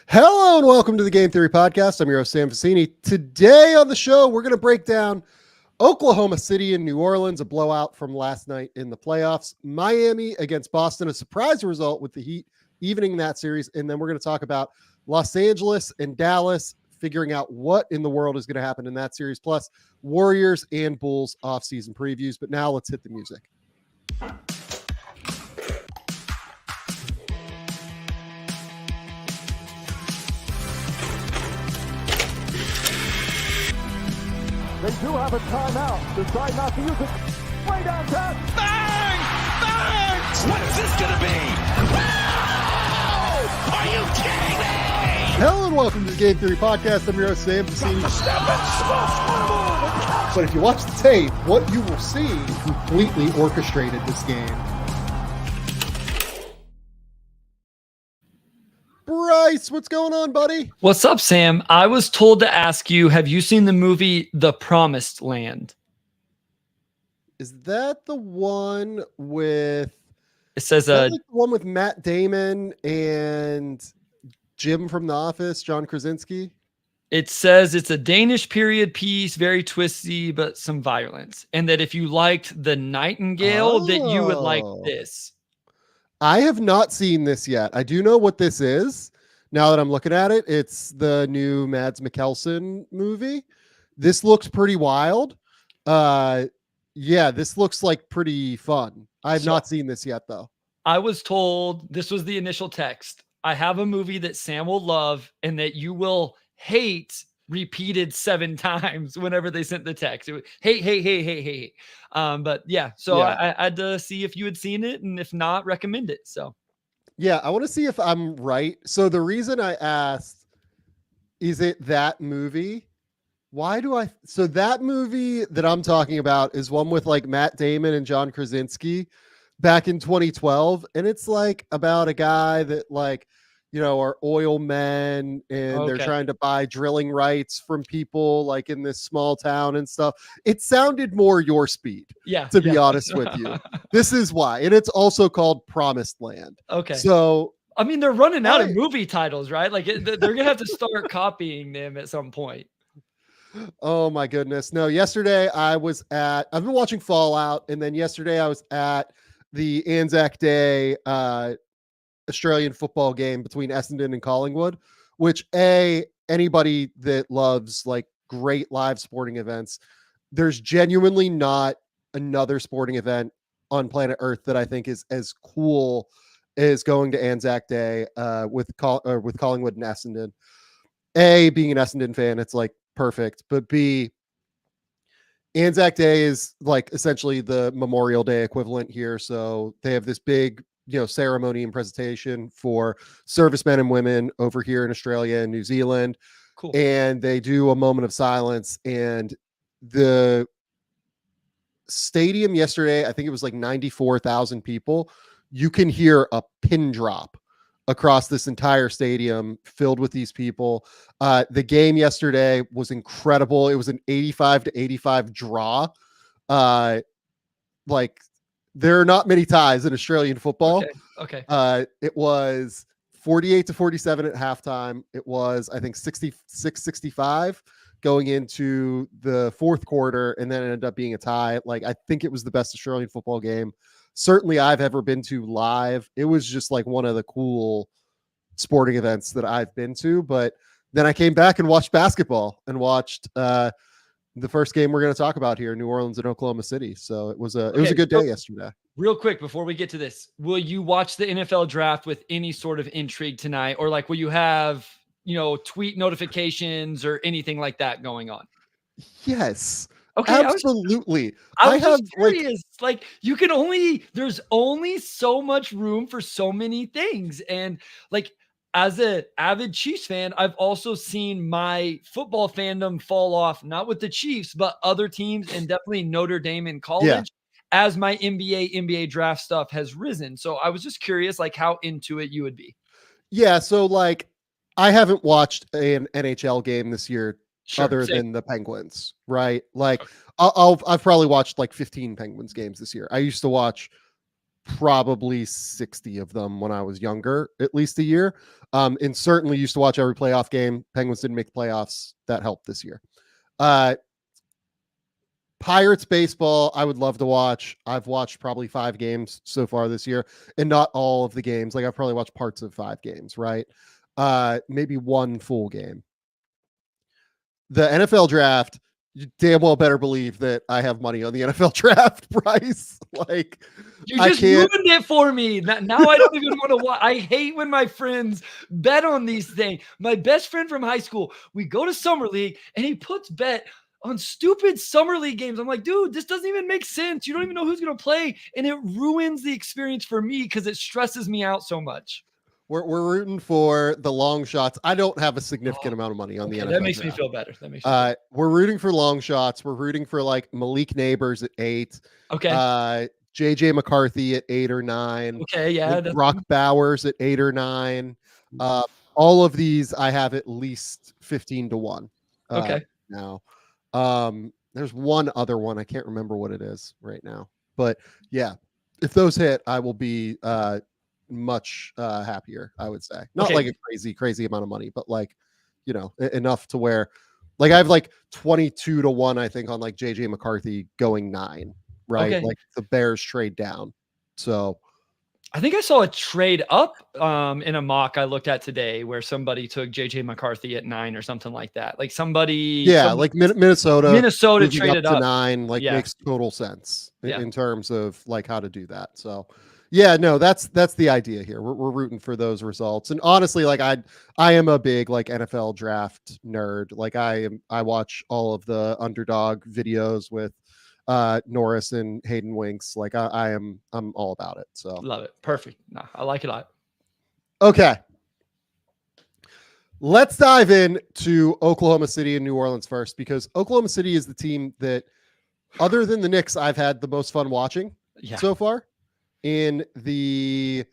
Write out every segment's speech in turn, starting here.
Hello and welcome to the Game Theory Podcast. I'm your host, Sam Vecenie. Today on the show, we're going to break down Oklahoma City and New Orleans, a blowout from last night in the playoffs. Miami against Boston, a surprise result with the Heat evening that series. And then we're going to talk about Los Angeles and Dallas, figuring out what in the world is going to happen in that series, plus Warriors and Bulls offseason previews. But now let's hit the music. They do have a timeout. Decide not to use it. Way downtown. Bang! Bang! What is this going to be? Wow! Are you kidding me? Hello and welcome to the Game Theory Podcast. I'm your host, Sam Vecenie. But if you watch the tape, what you will see completely orchestrated this game. Bryce, what's going on, buddy? What's up, Sam? I was told to ask you, have you seen the movie The Promised Land? Is that the one with... It says like the one with Matt Damon and Jim from The Office, John Krasinski? It says it's a Danish period piece, very twisty, but some violence. And that if you liked The Nightingale, that you would like this. I have not seen this yet. I do know what this is. Now that I'm looking at it, it's the new Mads Mikkelsen movie. This looks pretty wild. Yeah, this looks like pretty fun. I have not seen this yet, though. I was told, this was the initial text, I have a movie that Sam will love and that you will hate repeated 7 times whenever they sent the text. It was, hey. But yeah, so yeah. I had to see if you had seen it, and if not, recommend it. So yeah, I want to see if I'm right. So the reason I asked, is it that movie? So that movie that I'm talking about is one with like Matt Damon and John Krasinski back in 2012. And it's like about a guy that like, you know, are oil men and they're trying to buy drilling rights from people like in this small town and stuff. It sounded more your speed, to be honest with you. This is why. And it's also called Promised Land. Okay. So, I mean, they're running out of movie titles, right? Like they're going to have to start copying them at some point. Oh my goodness. No, yesterday I've been watching Fallout. And then yesterday I was at the Anzac Day, Australian football game between Essendon and Collingwood, which anybody that loves like great live sporting events, there's genuinely not another sporting event on planet Earth that I think is as cool as going to Anzac Day with Collingwood and Essendon. A, being an Essendon fan, it's like perfect, but B, Anzac Day is like essentially the Memorial Day equivalent here. So they have this big ceremony and presentation for servicemen and women over here in Australia and New Zealand. Cool. And they do a moment of silence, and the stadium yesterday, I think it was like 94,000 people. You can hear a pin drop across this entire stadium filled with these people. The game yesterday was incredible. It was an 85-85 draw. There are not many ties in Australian football. Okay. It was 48-47 at halftime. It was, I think, 66-65 going into the fourth quarter, and then it ended up being a tie. Like, I think it was the best Australian football game certainly I've ever been to live. It was just like one of the cool sporting events that I've been to. But then I came back and watched basketball and watched the first game we're going to talk about here, New Orleans and Oklahoma City. So it was a good day yesterday. Real quick, before we get to this, will you watch the NFL draft with any sort of intrigue tonight? Or like, will you have, tweet notifications or anything like that going on? Yes. Okay. Absolutely. I have curious. There's only so much room for so many things. And like, as an avid Chiefs fan, I've also seen my football fandom fall off, not with the Chiefs, but other teams, and definitely Notre Dame in college, as my NBA draft stuff has risen. So I was just curious, like, how into it you would be. Yeah. So like, I haven't watched an NHL game this year other than the Penguins, right? Like I've probably watched like 15 Penguins games this year. I used to watch probably 60 of them when I was younger, at least a year. And certainly used to watch every playoff game. Penguins didn't make the playoffs. That helped this year. Pirates baseball, I would love to watch. I've watched probably 5 games so far this year, and not all of the games. Like I've probably watched parts of 5 games, right? Maybe 1 full game. The NFL draft, you damn well better believe that I have money on the NFL draft price. Like you just ruined it for me. Now I don't even want to watch. I hate when my friends bet on these things. My best friend from high school, we go to summer league and he puts bet on stupid summer league games. I'm like, dude, this doesn't even make sense. You don't even know who's going to play. And it ruins the experience for me because it stresses me out so much. We're rooting for the long shots. I don't have a significant amount of money on the NFL. That makes me feel better. We're rooting for long shots. We're rooting for like Malik Neighbors at 8. Okay. JJ McCarthy at 8 or 9. Okay. Yeah. Brock Bowers at 8 or 9. All of these I have at least 15 to 1. Okay. Now, there's one other one. I can't remember what it is right now, but yeah, if those hit, I will be, much happier, I would say. Not like a crazy amount of money, but like, you know, enough to where like I have like 22 to 1, I think, on like JJ McCarthy going 9, right? Okay. Like the Bears trade down. So I think I saw a trade up in a mock I looked at today where somebody took JJ McCarthy at 9 or something like that. Like like Minnesota traded up to 9, like makes total sense in terms of like how to do that. So yeah, no, that's the idea here. We're rooting for those results. And honestly, like I am a big like NFL draft nerd. Like I watch all of the underdog videos with Norris and Hayden Winks. Like I'm all about it. So love it. Perfect. No, I like it a lot. Okay. Let's dive in to Oklahoma City and New Orleans first, because Oklahoma City is the team that, other than the Knicks, I've had the most fun watching so far in the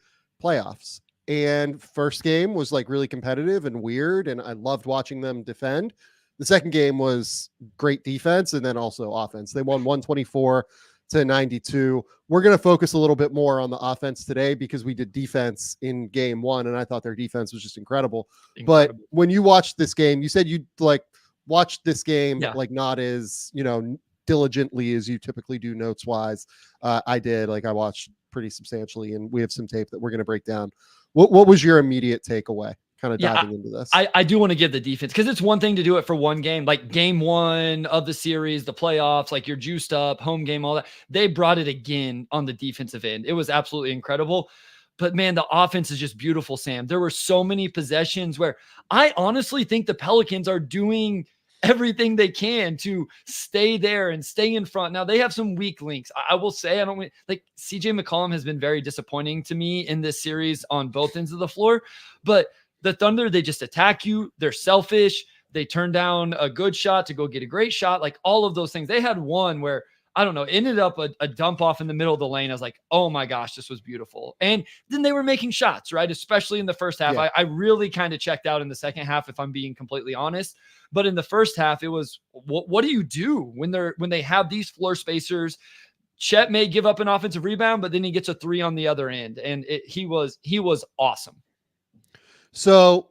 playoffs. And first game was like really competitive and weird, and I loved watching them defend. The second game was great defense and then also offense. They won 124-92. We're going to focus a little bit more on the offense today because we did defense in game 1, and I thought their defense was just incredible. But when you watched this game, you said you like watched this game like not as, you know, diligently as you typically do notes wise. I did. Like I watched pretty substantially, and we have some tape that we're going to break down. What was your immediate takeaway kind of diving into this? I do want to give the defense, because it's one thing to do it for one game, like game 1 of the series, the playoffs, like you're juiced up, home game, all that. They brought it again on the defensive end. It was absolutely incredible. But man, the offense is just beautiful, Sam. There were so many possessions where I honestly think the Pelicans are doing everything they can to stay there and stay in front. Now they have some weak links. I will say, I don't like CJ McCollum has been very disappointing to me in this series on both ends of the floor, but the Thunder, they just attack you. They're selfish. They turn down a good shot to go get a great shot. Like all of those things. They had one where, I don't know, ended up a dump off in the middle of the lane. I was like, oh my gosh, this was beautiful. And then they were making shots, right? Especially in the first half. Yeah. I really kind of checked out in the second half, if I'm being completely honest. But in the first half, it was, what do you do when they have these floor spacers? Chet may give up an offensive rebound, but then he gets a 3 on the other end. And he was awesome. So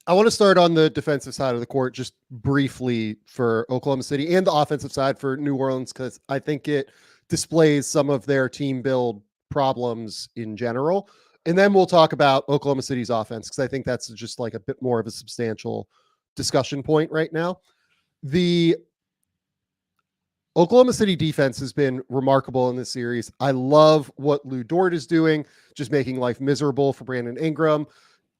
I want to start on the defensive side of the court just briefly for Oklahoma City, and the offensive side for New Orleans, because I think it displays some of their team build problems in general. And then we'll talk about Oklahoma City's offense, because I think that's just like a bit more of a substantial discussion point right now. The Oklahoma City defense has been remarkable in this series. I love what Lou Dort is doing, just making life miserable for Brandon Ingram.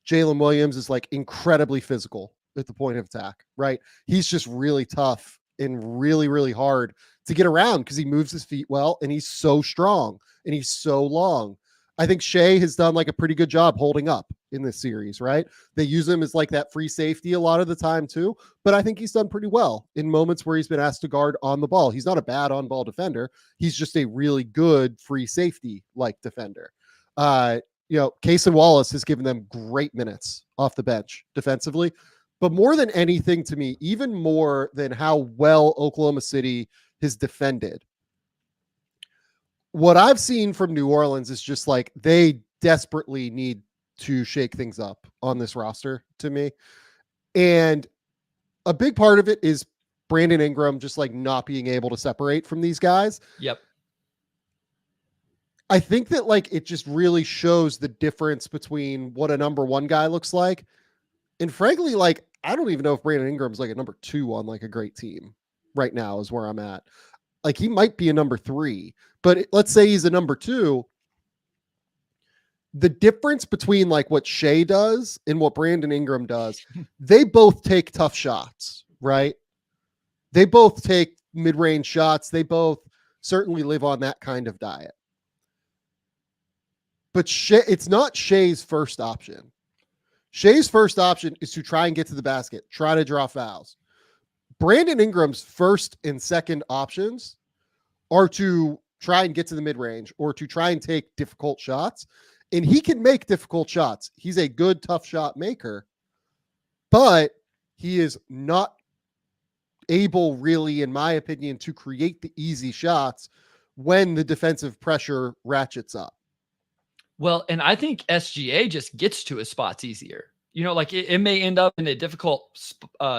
Jalen Williams is like incredibly physical at the point of attack, right? He's just really tough and really, really hard to get around because he moves his feet well, and he's so strong and he's so long. I think Shea has done like a pretty good job holding up in this series, right? They use him as like that free safety a lot of the time too, but I think he's done pretty well in moments where he's been asked to guard on the ball. He's not a bad on-ball defender. He's just a really good free safety like defender. You know, Cason Wallace has given them great minutes off the bench defensively, but more than anything to me, even more than how well Oklahoma City has defended, what I've seen from New Orleans is just like they desperately need to shake things up on this roster to me. And a big part of it is Brandon Ingram just like not being able to separate from these guys. Yep. I think that like it just really shows the difference between what a number one guy looks like. And frankly, like I don't even know if Brandon Ingram's like a number 2 on like a great team right now is where I'm at. Like he might be a number 3, but let's say he's a number 2. The difference between like what Shea does and what Brandon Ingram does, they both take tough shots, right? They both take mid-range shots. They both certainly live on that kind of diet. But Shea, it's not Shea's first option. Shea's first option is to try and get to the basket, try to draw fouls. Brandon Ingram's first and second options are to try and get to the mid-range or to try and take difficult shots. And he can make difficult shots. He's a good, tough shot maker, but he is not able really, in my opinion, to create the easy shots when the defensive pressure ratchets up. Well, and I think SGA just gets to his spots easier. You know, like it may end up in a difficult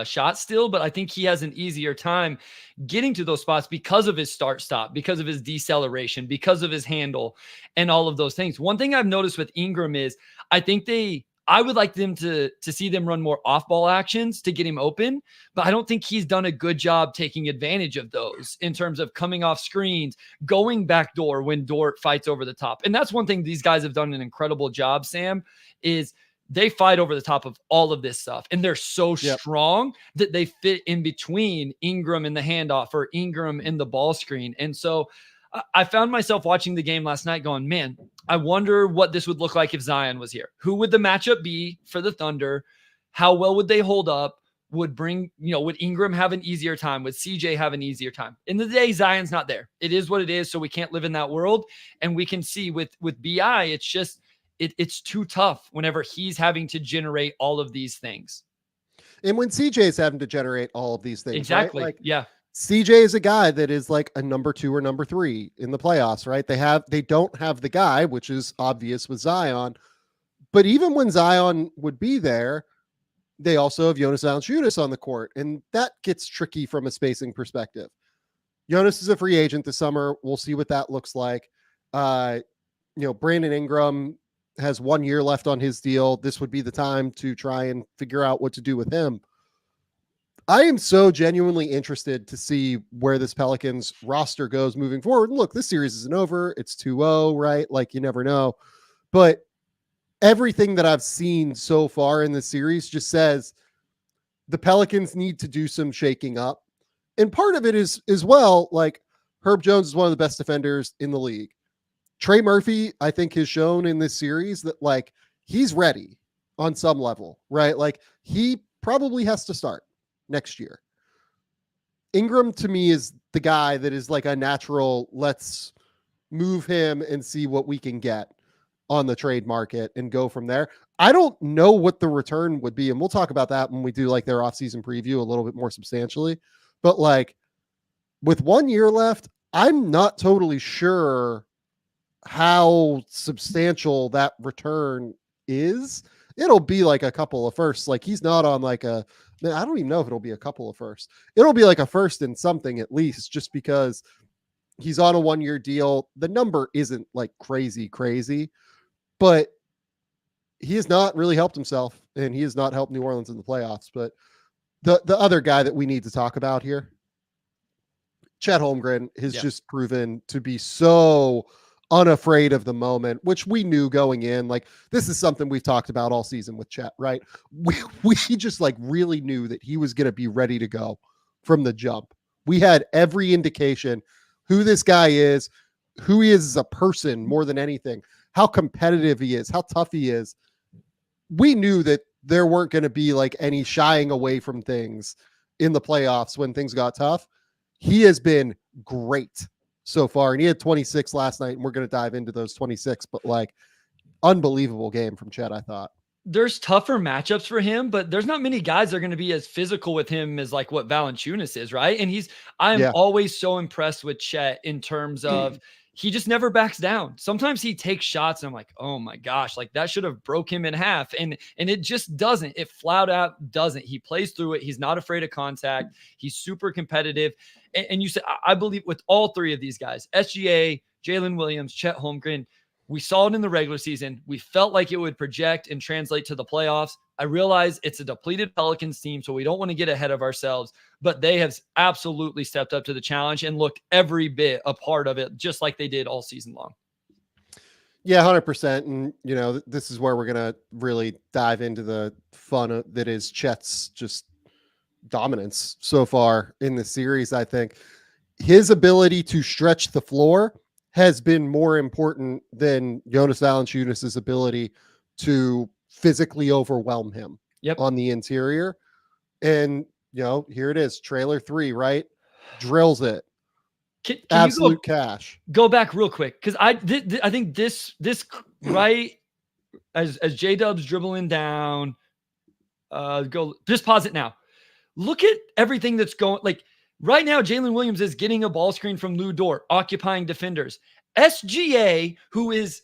shot still, but I think he has an easier time getting to those spots because of his start-stop, because of his deceleration, because of his handle, and all of those things. One thing I've noticed with Ingram is I would like them to see them run more off-ball actions to get him open, but I don't think he's done a good job taking advantage of those in terms of coming off screens, going backdoor when Dort fights over the top. And that's one thing these guys have done an incredible job, Sam, is they fight over the top of all of this stuff. And they're so strong that they fit in between Ingram in the handoff or Ingram in the ball screen. And so I found myself watching the game last night going, man, I wonder what this would look like if Zion was here. Who would the matchup be for the Thunder? How well would they hold up? Would Ingram have an easier time? Would CJ have an easier time? In the day, Zion's not there. It is what it is. So we can't live in that world. And we can see with BI, it's just, it's too tough whenever he's having to generate all of these things. And when CJ is having to generate all of these things. Exactly. Right? Like, yeah. CJ is a guy that is like a number 2 or number 3 in the playoffs, right? They don't have the guy, which is obvious with Zion. But even when Zion would be there, they also have Jonas Valanciunas on the court. And that gets tricky from a spacing perspective. Jonas is a free agent this summer. We'll see what that looks like. Brandon Ingram has 1 year left on his deal. This would be the time to try and figure out what to do with him. I am so genuinely interested to see where this Pelicans roster goes moving forward. And look, this series isn't over. It's 2-0, right? Like you never know. But everything that I've seen so far in this series just says the Pelicans need to do some shaking up. And part of it is as well, like Herb Jones is one of the best defenders in the league. Trey Murphy, I think, has shown in this series that like he's ready on some level, right? Like he probably has to start next year. Ingram to me is the guy that is like a natural, let's move him and see what we can get on the trade market and go from there. I don't know what the return would be. And we'll talk about that when we do like their offseason preview a little bit more substantially. But like with 1 year left, I'm not totally sure how substantial that return is. It'll be like a couple of firsts. Like he's not on like I don't even know if it'll be a couple of firsts. It'll be like a first in something at least, just because he's on a 1 year deal. The number isn't like crazy, but he has not really helped himself and he has not helped New Orleans in the playoffs. But the other guy that we need to talk about here, Chet Holmgren, has just proven to be so unafraid of the moment, which we knew going in. Like this is something we've talked about all season with Chet, right? We just like really knew that he was going to be ready to go from the jump. We had every indication who this guy is, who he is as a person more than anything, how competitive he is, how tough he is. We knew that there weren't going to be like any shying away from things in the playoffs when things got tough. He has been great so far, and he had 26 last night, and we're going to dive into those 26, but like unbelievable game from Chet, I thought. There's tougher matchups for him, but there's not many guys that are going to be as physical with him as like what Valanciunas is, right? And I'm always so impressed with Chet in terms of he just never backs down. Sometimes he takes shots and I'm like, oh my gosh, like that should have broke him in half. And it just doesn't. It flat out doesn't. He plays through it. He's not afraid of contact. He's super competitive. And you said, I believe with all three of these guys, SGA, Jalen Williams, Chet Holmgren, we saw it in the regular season. We felt like it would project and translate to the playoffs. I realize it's a depleted Pelicans team, so we don't want to get ahead of ourselves, but they have absolutely stepped up to the challenge and look every bit a part of it, just like they did all season long. Yeah, 100%. And, you know, this is where we're going to really dive into the fun that is Chet's just dominance so far in the series. I think his ability to stretch the floor has been more important than Jonas Valanciunas' ability to physically overwhelm him on the interior. And, you know, here it is, trailer 3, right? Drills it. Can Absolute cash. Go back real quick, because I think this right as J-Dub's dribbling down, just pause it now. Look at everything that's going, like, right now, Jalen Williams is getting a ball screen from Lou Dort, occupying defenders. SGA, who is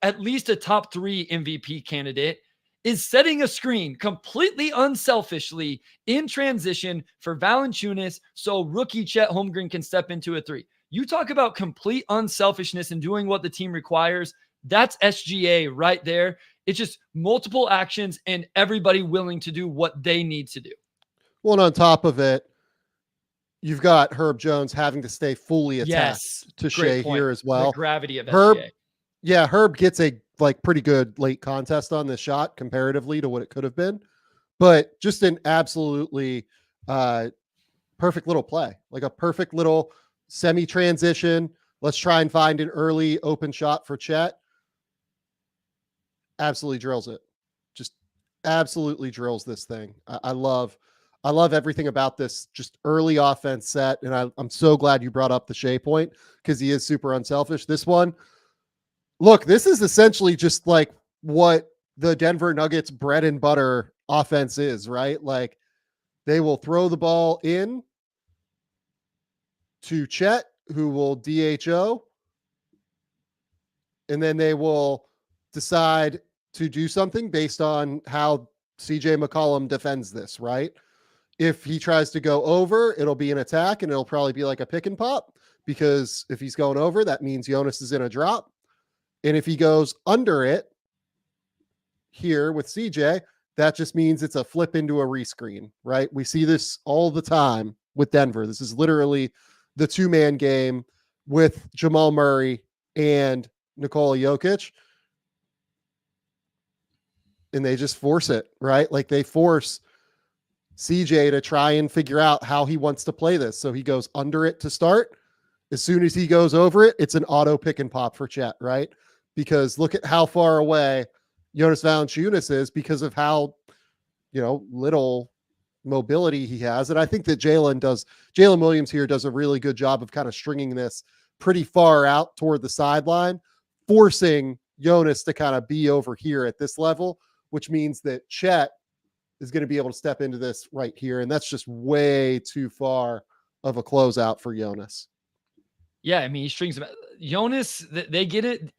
at least a top 3 MVP candidate, is setting a screen completely unselfishly in transition for Valanciunas so rookie Chet Holmgren can step into a 3. You talk about complete unselfishness and doing what the team requires. That's SGA right there. It's just multiple actions and everybody willing to do what they need to do. Well, and on top of it, you've got Herb Jones having to stay fully attached to Shea here as well. The gravity of Herb, SGA. Yeah, Herb gets a pretty good late contest on this shot comparatively to what it could have been, but just an absolutely perfect little play, like a perfect little semi-transition. Let's try and find an early open shot for Chet. Absolutely drills it. Just absolutely drills this thing. I love everything about this just early offense set. And I'm so glad you brought up the Shea point because he is super unselfish. This one, look, this is essentially just like what the Denver Nuggets bread and butter offense is, right? Like they will throw the ball in to Chet, who will DHO, and then they will decide to do something based on how CJ McCollum defends this, right? If he tries to go over, it'll be an attack and it'll probably be like a pick and pop, because if he's going over, that means Jonas is in a drop. And if he goes under it here with CJ, that just means it's a flip into a rescreen, right? We see this all the time with Denver. This is literally the 2-man game with Jamal Murray and Nikola Jokic. And they just force it, right? Like they force CJ to try and figure out how he wants to play this. So he goes under it to start. As soon as he goes over it, it's an auto pick and pop for Chet, right? Because look at how far away Jonas Valanciunas is because of how, little mobility he has. And I think that Jalen Williams here does a really good job of kind of stringing this pretty far out toward the sideline, forcing Jonas to kind of be over here at this level, which means that Chet is going to be able to step into this right here. And that's just way too far of a closeout for Jonas. Yeah, I mean, he strings them. Jonas, they get it.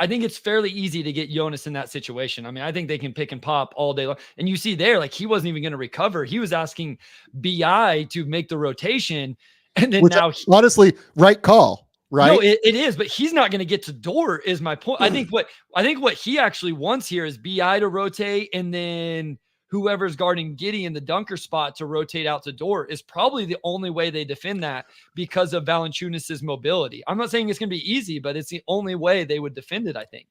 I think it's fairly easy to get Jonas in that situation. I mean, I think they can pick and pop all day long. And you see there, like he wasn't even going to recover. He was asking BI to make the rotation. And then honestly, right call, right? No, it is, but he's not going to get to Dort is my point. I think what he actually wants here is BI to rotate, and then whoever's guarding Giddey in the dunker spot to rotate out to Dort is probably the only way they defend that because of Valanciunas' mobility. I'm not saying it's going to be easy, but it's the only way they would defend it, I think.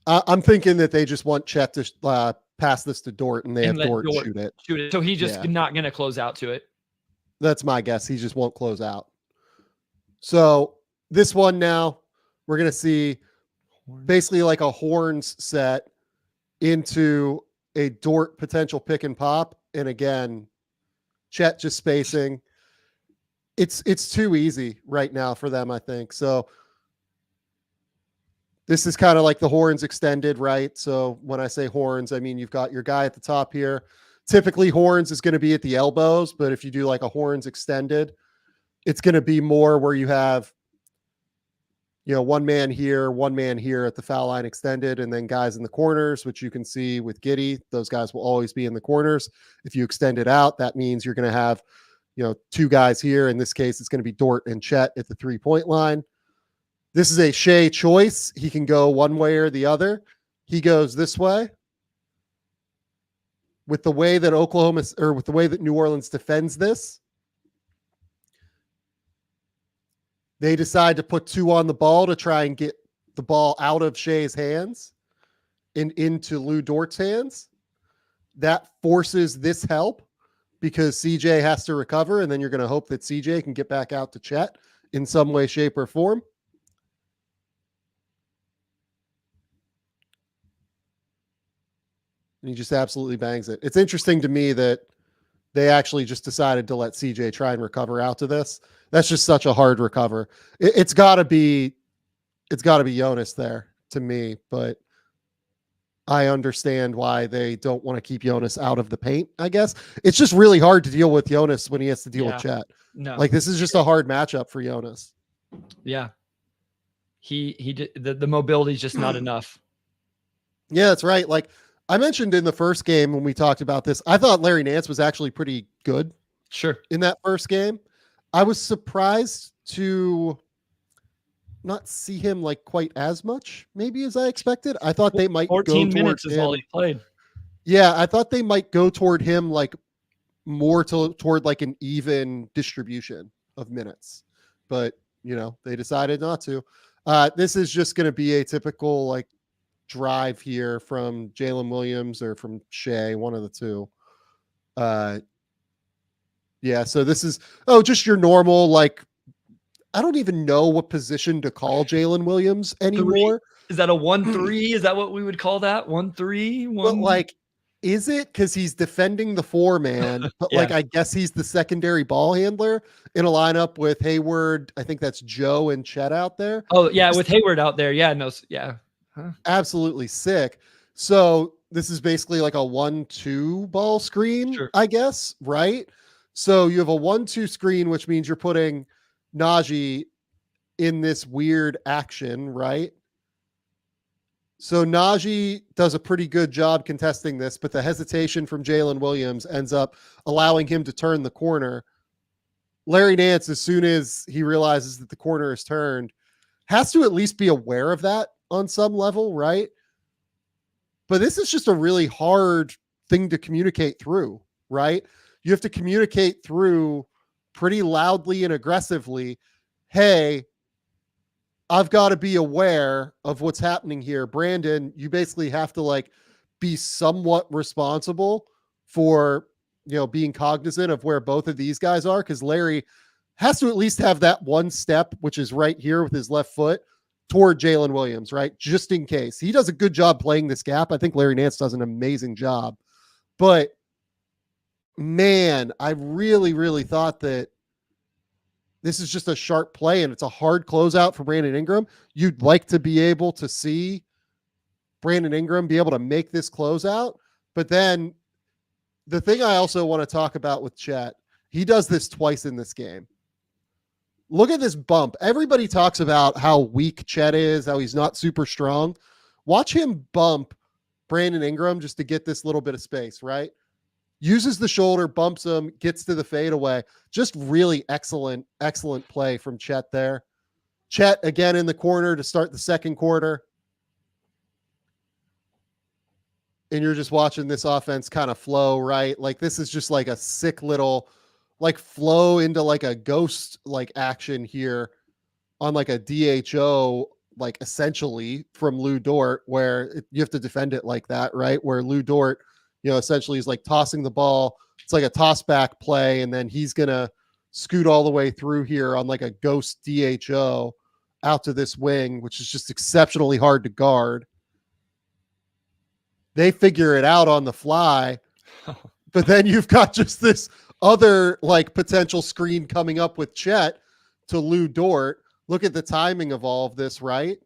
I'm thinking that they just want Chet to pass this to Dort, and they have Dort shoot it. So he's just not going to close out to it. That's my guess. He just won't close out. So this one now, we're going to see basically like a horns set into a Dort potential pick and pop. And again, Chet just spacing. It's too easy right now for them, I think. So this is kind of like the horns extended, right? So when I say horns, I mean, you've got your guy at the top here. Typically horns is going to be at the elbows, but if you do like a horns extended, it's going to be more where you have, one man here at the foul line extended, and then guys in the corners, which you can see with Giddey. Those guys will always be in the corners. If you extend it out, that means you're going to have, two guys here. In this case, it's going to be Dort and Chet at the 3-point line. This is a Shea choice. He can go one way or the other. He goes this way. With the way that with the way that New Orleans defends this, they decide to put 2 on the ball to try and get the ball out of Shea's hands and into Lou Dort's hands. That forces this help because CJ has to recover, and then you're going to hope that CJ can get back out to Chet in some way, shape, or form. And he just absolutely bangs it. It's interesting to me that they actually just decided to let CJ try and recover out to this. That's just such a hard recover. It's gotta be Jonas there to me, but I understand why they don't want to keep Jonas out of the paint, I guess. It's just really hard to deal with Jonas when he has to deal with Chet. No. Like, this is just a hard matchup for Jonas. Yeah. He did the mobility is just not enough. Yeah, that's right. Like I mentioned in the first game when we talked about this, I thought Larry Nance was actually pretty good. Sure. In that first game. I was surprised to not see him like quite as much, maybe as I expected. I thought they might 14 go minutes toward is him. all he played. Yeah, I thought they might go toward him like more toward like an even distribution of minutes, but they decided not to. This is just going to be a typical like drive here from Jalen Williams or from Shea, one of the two. Yeah, so this is just your normal, like, I don't even know what position to call Jalen Williams anymore. Is that a 1-3? Is that what we would call that? 1-3? But like, is it? Because he's defending the 4-man, but like I guess he's the secondary ball handler in a lineup with Hayward. I think that's Joe and Chet out there. Oh yeah, with Hayward out there. Yeah, no, yeah. Huh. Absolutely sick. So this is basically like a 1-2 ball screen, Sure. I guess, right? So you have a 1-2 screen, which means you're putting Najee in this weird action, right? So Najee does a pretty good job contesting this, but the hesitation from Jalen Williams ends up allowing him to turn the corner. Larry Nance, as soon as he realizes that the corner is turned, has to at least be aware of that on some level, right? But this is just a really hard thing to communicate through, right? You have to communicate through pretty loudly and aggressively. Hey, I've got to be aware of what's happening here. Brandon, you basically have to like be somewhat responsible for, being cognizant of where both of these guys are. Cause Larry has to at least have that one step, which is right here with his left foot toward Jalen Williams, right? Just in case. He does a good job playing this gap. I think Larry Nance does an amazing job, but man, I really, really thought that this is just a sharp play and it's a hard closeout for Brandon Ingram. You'd like to be able to see Brandon Ingram be able to make this closeout. But then the thing I also want to talk about with Chet, he does this twice in this game. Look at this bump. Everybody talks about how weak Chet is, how he's not super strong. Watch him bump Brandon Ingram just to get this little bit of space, right? Uses the shoulder, bumps him, gets to the fadeaway. Just really excellent play from Chet there. Chet again in the corner to start the second quarter. And you're just watching this offense kind of flow, right? Like this is just like a sick little like flow into like a ghost like action here on like a DHO, like essentially from Lou Dort, where you have to defend it like that, right? Where Lou Dort, essentially is like tossing the ball. It's like a toss back play. And then he's going to scoot all the way through here on like a ghost DHO out to this wing, which is just exceptionally hard to guard. They figure it out on the fly, but then you've got just this other like potential screen coming up with Chet to Lou Dort. Look at the timing of all of this, right?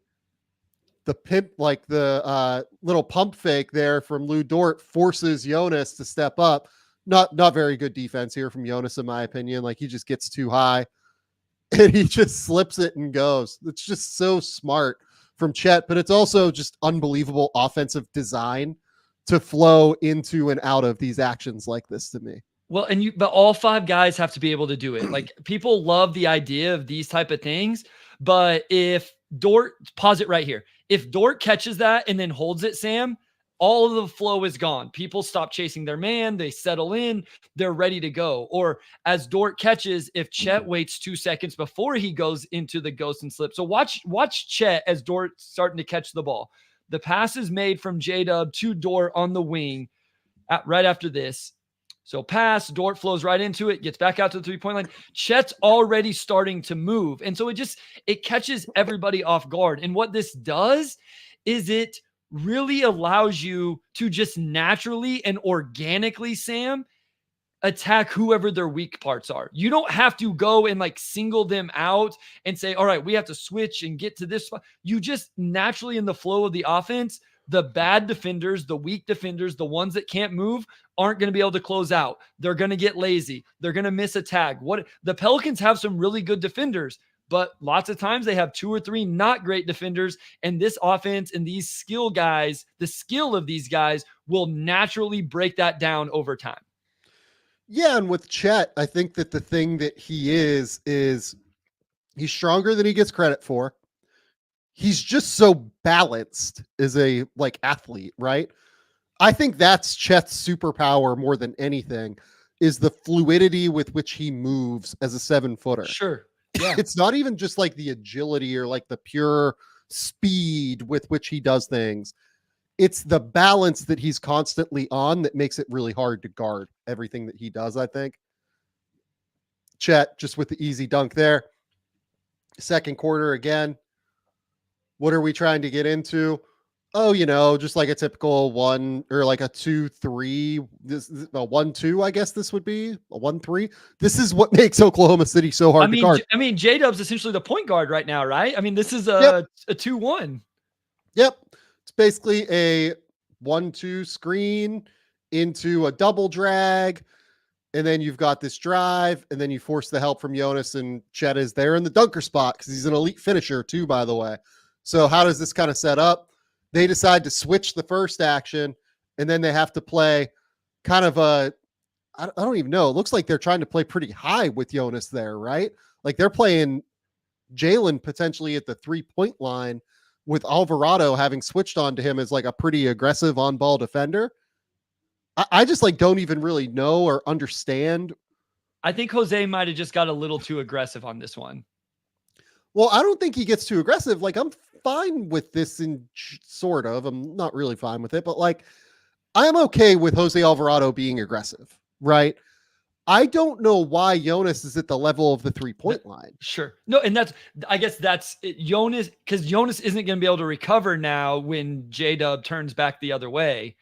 The pimp, like the little pump fake there from Lou Dort forces Jonas to step up. Not very good defense here from Jonas, in my opinion. Like he just gets too high. and he just slips it and goes. It's just so smart from Chet, but it's also just unbelievable offensive design to flow into and out of these actions like this to me. Well, but all 5 guys have to be able to do it. Like, people love the idea of these type of things, but if Dort, pause it right here. If Dort catches that and then holds it, Sam, all of the flow is gone. People stop chasing their man. They settle in. They're ready to go. Or as Dort catches, if Chet waits 2 seconds before he goes into the ghost and slip. So watch Chet as Dort starting to catch the ball. The pass is made from J-Dub to Dort on the wing right after this. So pass, Dort flows right into it, gets back out to the 3-point line. Chet's already starting to move. And so it catches everybody off guard. And what this does is it really allows you to just naturally and organically, Sam, attack whoever their weak parts are. You don't have to go and like single them out and say, all right, we have to switch and get to this spot. You just naturally, in the flow of the offense, the bad defenders, the weak defenders, the ones that can't move aren't going to be able to close out. They're going to get lazy. They're going to miss a tag. The Pelicans have some really good defenders, but lots of times they have 2 or 3 not great defenders. And this offense and these skill guys, the skill of these guys will naturally break that down over time. Yeah, and with Chet, I think that the thing that he is he's stronger than he gets credit for. He's just so balanced as a athlete, right? I think that's Chet's superpower more than anything, is the fluidity with which he moves as a 7-footer. Sure. Yeah. It's not even just like the agility or like the pure speed with which he does things. It's the balance that he's constantly on that makes it really hard to guard everything that he does, I think. Chet just with the easy dunk there. Second quarter again. What are we trying to get into? Oh, just like a typical 1 or like a 2-3, this a 1-2, I guess this would be a 1-3. This is what makes Oklahoma City so hard to guard. I mean, J-Dub's essentially the point guard right now, right? I mean, this is a 2-1. Yep. It's basically a 1-2 screen into a double drag. And then you've got this drive, and then you force the help from Jonas, and Chet is there in the dunker spot because he's an elite finisher too, by the way. So how does this kind of set up? They decide to switch the first action, and then they have to play kind of I don't even know. It looks like they're trying to play pretty high with Jonas there, right? Like they're playing Jalen potentially at the 3-point line with Alvarado having switched on to him as like a pretty aggressive on-ball defender. I just don't even really know or understand. I think Jose might have just got a little too aggressive on this one. Well, I don't think he gets too aggressive. I'm fine with this sort of. I'm not really fine with it, but I'm okay with Jose Alvarado being aggressive, right? I don't know why Jonas is at the level of the 3-point line. Sure. No, and I guess that's Jonas, because Jonas isn't going to be able to recover now when J-Dub turns back the other way.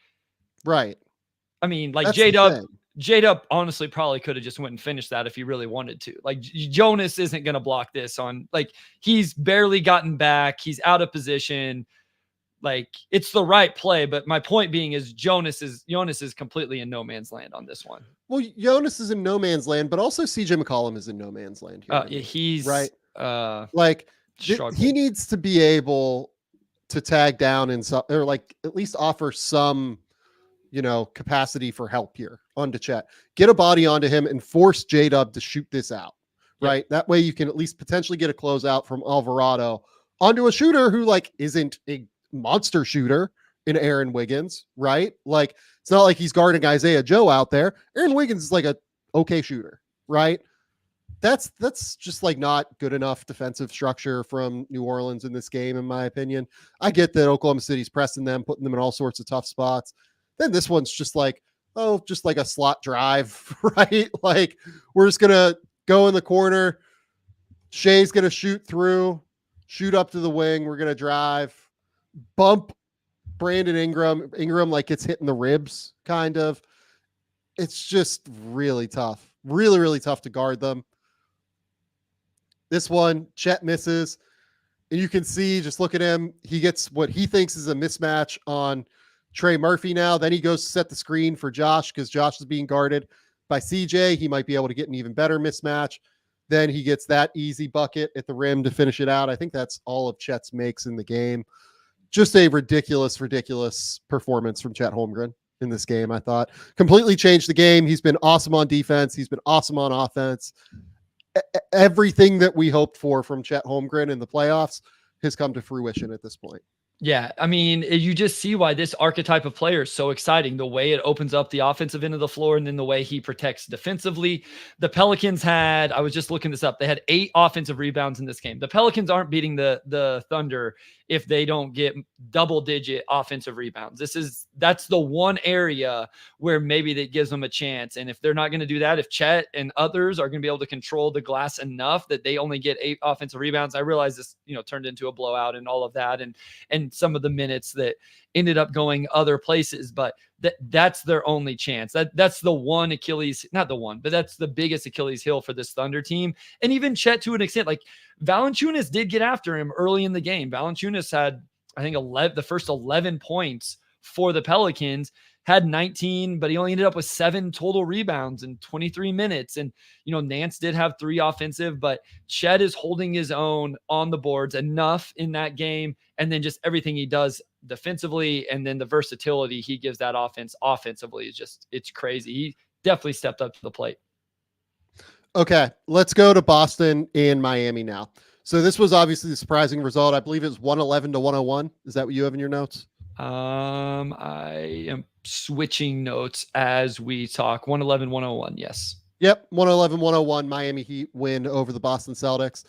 Right. I mean, J-Dub honestly probably could have just went and finished that if he really wanted to. Jonas isn't going to block this on, he's barely gotten back. He's out of position. It's the right play. But my point being is Jonas is completely in no man's land on this one. Well, Jonas is in no man's land, but also CJ McCollum is in no man's land here. Yeah, he's right. He needs to be able to tag down or at least offer some capacity for help here onto Chet. Get a body onto him and force J-Dub to shoot this out, right? Yep. That way you can at least potentially get a closeout from Alvarado onto a shooter who isn't a monster shooter in Aaron Wiggins, right? It's not like he's guarding Isaiah Joe out there. Aaron Wiggins is a okay shooter, right? That's just not good enough defensive structure from New Orleans in this game, in my opinion. I get that Oklahoma City's pressing them, putting them in all sorts of tough spots. Then this one's just just like a slot drive, right? We're just going to go in the corner. Shea's going to shoot through, shoot up to the wing. We're going to drive, bump Brandon Ingram. Ingram gets hit in the ribs, kind of. It's just really tough. Really, really tough to guard them. This one, Chet misses. And you can see, just look at him. He gets what he thinks is a mismatch on Trey Murphy now. Then he goes to set the screen for Josh because Josh is being guarded by CJ. He might be able to get an even better mismatch. Then he gets that easy bucket at the rim to finish it out. I think that's all of Chet's makes in the game. Just a ridiculous performance from Chet Holmgren in this game. I thought completely changed the game. He's been awesome on defense. He's been awesome on offense. Everything that we hoped for from Chet Holmgren in the playoffs has come to fruition at this point. Yeah, I mean, you just see why this archetype of player is so exciting. The way it opens up the offensive end of the floor and then the way he protects defensively. The Pelicans had, I was just looking this up, they had 8 offensive rebounds in this game. The Pelicans aren't beating the Thunder if they don't get double-digit offensive rebounds. That's the one area where maybe that gives them a chance. And if they're not going to do that, if Chet and others are going to be able to control the glass enough that they only get 8 offensive rebounds, I realize this, turned into a blowout and all of that, and some of the minutes that ended up going other places, but that's their only chance. That's the one Achilles, not the one, but that's the biggest Achilles heel for this Thunder team. And even Chet to an extent, like Valanciunas did get after him early in the game. Valanciunas had, I think, the first 11 points for the Pelicans, had 19, but he only ended up with 7 total rebounds in 23 minutes. And, Nance did have 3 offensive, but Chet is holding his own on the boards enough in that game. And then just everything he does defensively, and then the versatility he gives that offense offensively is just, it's crazy. He definitely stepped up to the plate. Okay, let's go to Boston and Miami now. So this was obviously the surprising result. I believe it was 111 to 101. Is that what you have in your notes? I am switching notes as we talk. 111, 101. Yes. Yep. 111, 101. Miami Heat win over the Boston Celtics.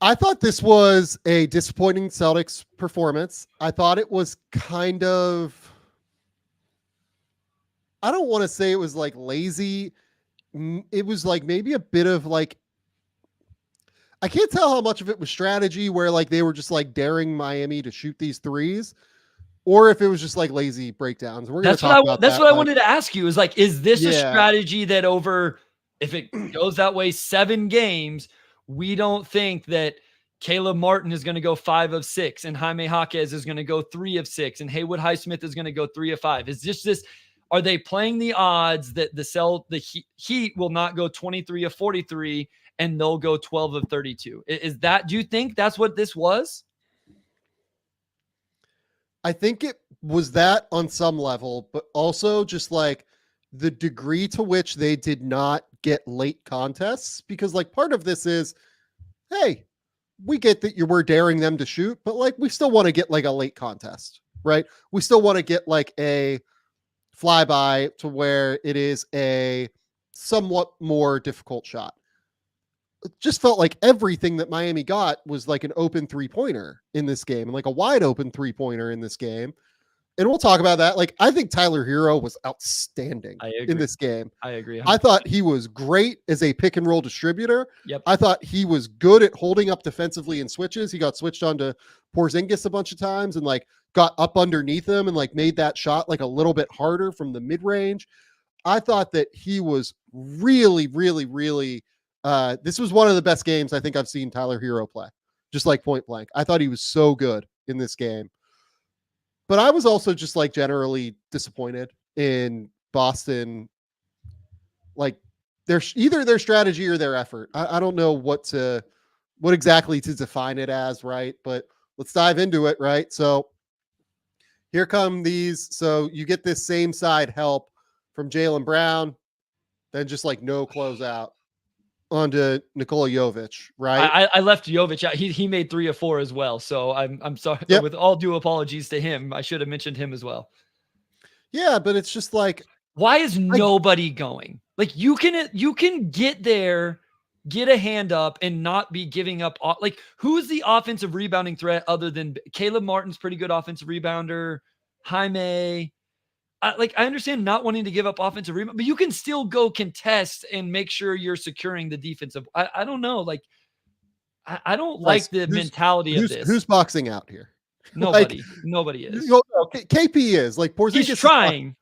I thought this was a disappointing Celtics performance. I thought it was kind of, I don't want to say it was like lazy. It was like maybe a bit of like, I can't tell how much of it was strategy where like they were just like daring Miami to shoot these threes, or if it was just like lazy breakdowns. We're going to talk about that. That's what I wanted to ask you, is like, is this a strategy that if it goes that way 7 games, we don't think that Caleb Martin is going to go 5 of 6 and Jaime Jaquez is going to go 3 of 6 and Haywood Highsmith is going to go 3 of 5? Is this, are they playing the odds that the Heat will not go 23 of 43 and they'll go 12 of 32? Do you think that's what this was? I think it was that on some level, but also just like the degree to which they did not get late contests, because like part of this is, hey, we get that we're daring them to shoot, but like we still want to get like a late contest, right? We still want to get like a flyby to where it is a somewhat more difficult shot. It just felt like everything that Miami got was like an open 3-pointer in this game, and like a wide open 3-pointer in this game. And we'll talk about that. Like, I think Tyler Hero was outstanding in this game. I agree. 100%. I thought he was great as a pick and roll distributor. Yep. I thought he was good at holding up defensively in switches. He got switched onto Porzingis a bunch of times and like got up underneath him and like made that shot like a little bit harder from the mid range. I thought that he was really, really, really, this was one of the best games I think I've seen Tyler Hero play, just like point blank. I thought he was so good in this game. But I was also just like generally disappointed in Boston. Like either their strategy or their effort. I don't know what exactly to define it as, right? But let's dive into it, right? So here come these. So you get this same side help from Jaylen Brown, then just like no closeout onto Nikola Jovic, right? I left Jovic out. He made 3 of 4 as well. So I'm sorry. Yep. With all due apologies to him, I should have mentioned him as well. Yeah, but it's just like, why is nobody going? Like you can get there, get a hand up, and not be giving up. Like, who's the offensive rebounding threat other than Caleb Martin's pretty good offensive rebounder, Jaime. I understand not wanting to give up offensive rebound, but you can still go contest and make sure you're securing the defensive. I don't know. Like, I don't like the mentality of this. Who's boxing out here? Nobody. Nobody is. KP is. Like, Porzingis he's trying.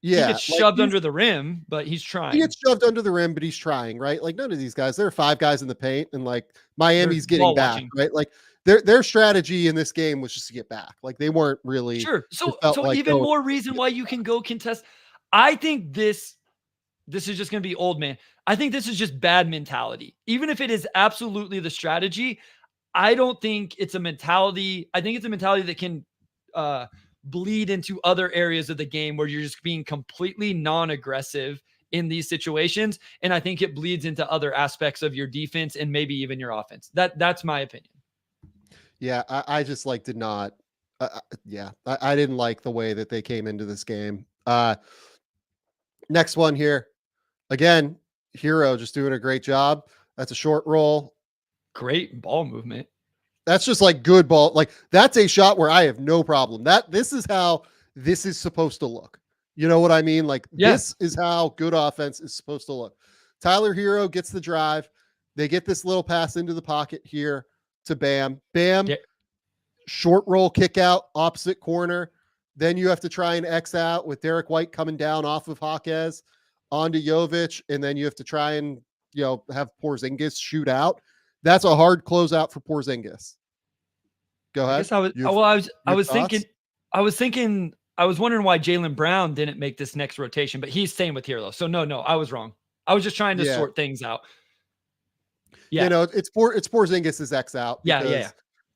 Yeah. He gets shoved under the rim, but he's trying. He gets shoved under the rim, but he's trying, right? Like, none of these guys, there are 5 guys in the paint, and like Miami's getting back, right? Like, their strategy in this game was just to get back. Like, they weren't really sure. So like, even more reason why you can go contest. I think this this is just going to be old man. I think this is just bad mentality. Even if it is absolutely the strategy, I don't think it's a mentality. I think it's a mentality that can bleed into other areas of the game where you're just being completely non-aggressive in these situations. And I think it bleeds into other aspects of your defense and maybe even your offense. That's my opinion. Yeah, I just like did not. I didn't like the way that they came into this game. Next one here. Again, Hero just doing a great job. That's a short roll. Great ball movement. That's just like good ball. Like that's a shot where I have no problem. This is how this is supposed to look. You know what I mean? Like this is how good offense is supposed to look. Tyler Hero gets the drive. They get this little pass into the pocket here to Bam. Bam. Yeah. Short roll kick out, opposite corner. Then you have to try and X out with Derek White coming down off of Jaquez onto Jovic. And then you have to try and, have Porzingis shoot out. That's a hard closeout for Porzingis. Go ahead. I was wondering why Jaylen Brown didn't make this next rotation, but he's staying with Hero. So no, I was wrong. I was just trying to sort things out. Yeah. It's Porzingis' X out. Yeah.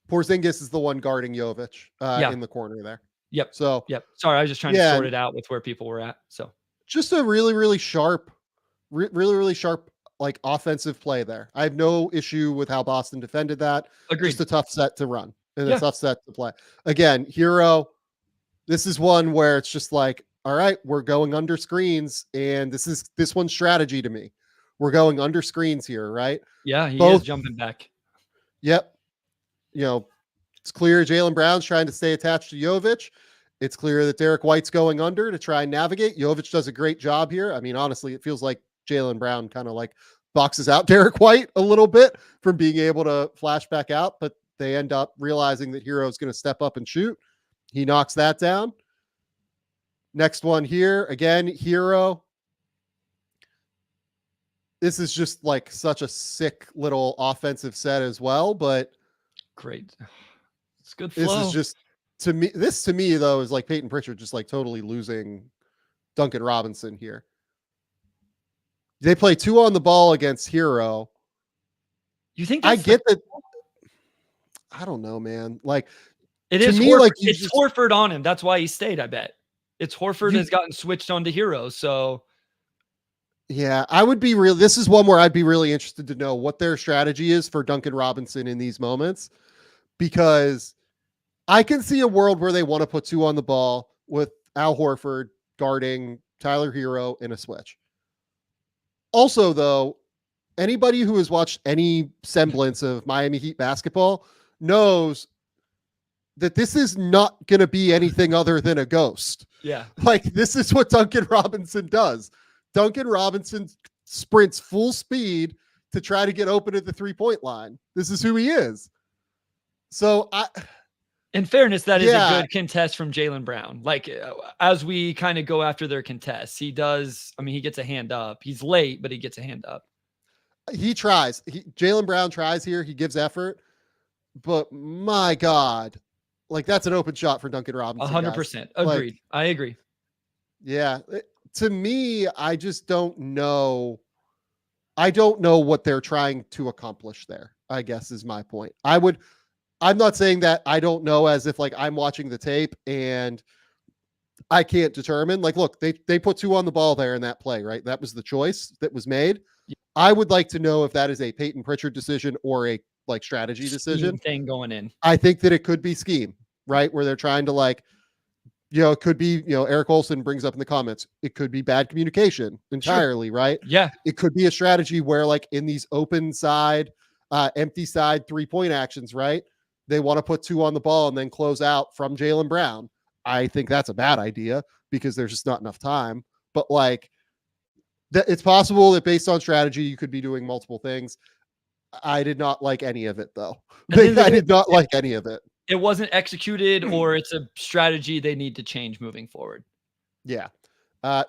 Porzingis is the one guarding Jovic in the corner there. Yep. So, sorry, I was just trying to sort it out with where people were at. So just a really, really sharp, really sharp, like offensive play there. I have no issue with how Boston defended that. Agreed. Just a tough set to run and a tough set to play. Again, Hero, this is one where it's just like, all right, we're going under screens, and this one's strategy to me. We're going under screens here, right? Yeah, he is jumping back. Yep. It's clear Jaylen Brown's trying to stay attached to Jovic. It's clear that Derek White's going under to try and navigate. Jovic does a great job here. I mean, honestly, it feels like Jaylen Brown kind of like boxes out Derek White a little bit from being able to flash back out, but they end up realizing that Hero is going to step up and shoot. He knocks that down. Next one here, again, Hero. This is just like such a sick little offensive set as well, but great. It's good flow. This is just to me though is like Peyton Pritchard just like totally losing Duncan Robinson here. They play 2 on the ball against Hero. You think I get that? I don't know, man. Like it is me, like it's Horford on him. That's why he stayed. I bet it's Horford has gotten switched onto Hero. So yeah, I would be real. This is one where I'd be really interested to know what their strategy is for Duncan Robinson in these moments, because I can see a world where they want to put 2 on the ball with Al Horford guarding Tyler Hero in a switch. Also, though, anybody who has watched any semblance of Miami Heat basketball knows that this is not going to be anything other than a ghost. Yeah. Like, this is what Duncan Robinson does. Duncan Robinson sprints full speed to try to get open at the 3-point line. This is who he is. So in fairness, that is a good contest from Jaylen Brown. Like as we kind of go after their contests, he does. I mean, he gets a hand up. He's late, but he gets a hand up. He tries. Jaylen Brown tries here. He gives effort, but my God, like that's an open shot for Duncan Robinson. 100%. Agreed. Like, I agree. Yeah. To me, I just don't know. I don't know what they're trying to accomplish there, I guess is my point. I'm not saying that I don't know as if like I'm watching the tape and I can't determine. Like, look, they put 2 on the ball there in that play, right? That was the choice that was made. I would like to know if that is a Peyton Pritchard decision or a like strategy decision thing going in. I think that it could be scheme, right? Where they're trying to like, it could be, Eric Olson brings up in the comments, it could be bad communication entirely, right? Yeah. It could be a strategy where like in these open side, empty side 3-point actions, right? They want to put 2 on the ball and then close out from Jaylen Brown. I think that's a bad idea because there's just not enough time. But like, it's possible that based on strategy, you could be doing multiple things. I did not like any of it, though. I did not like any of it. It wasn't executed, or it's a strategy they need to change moving forward. Yeah.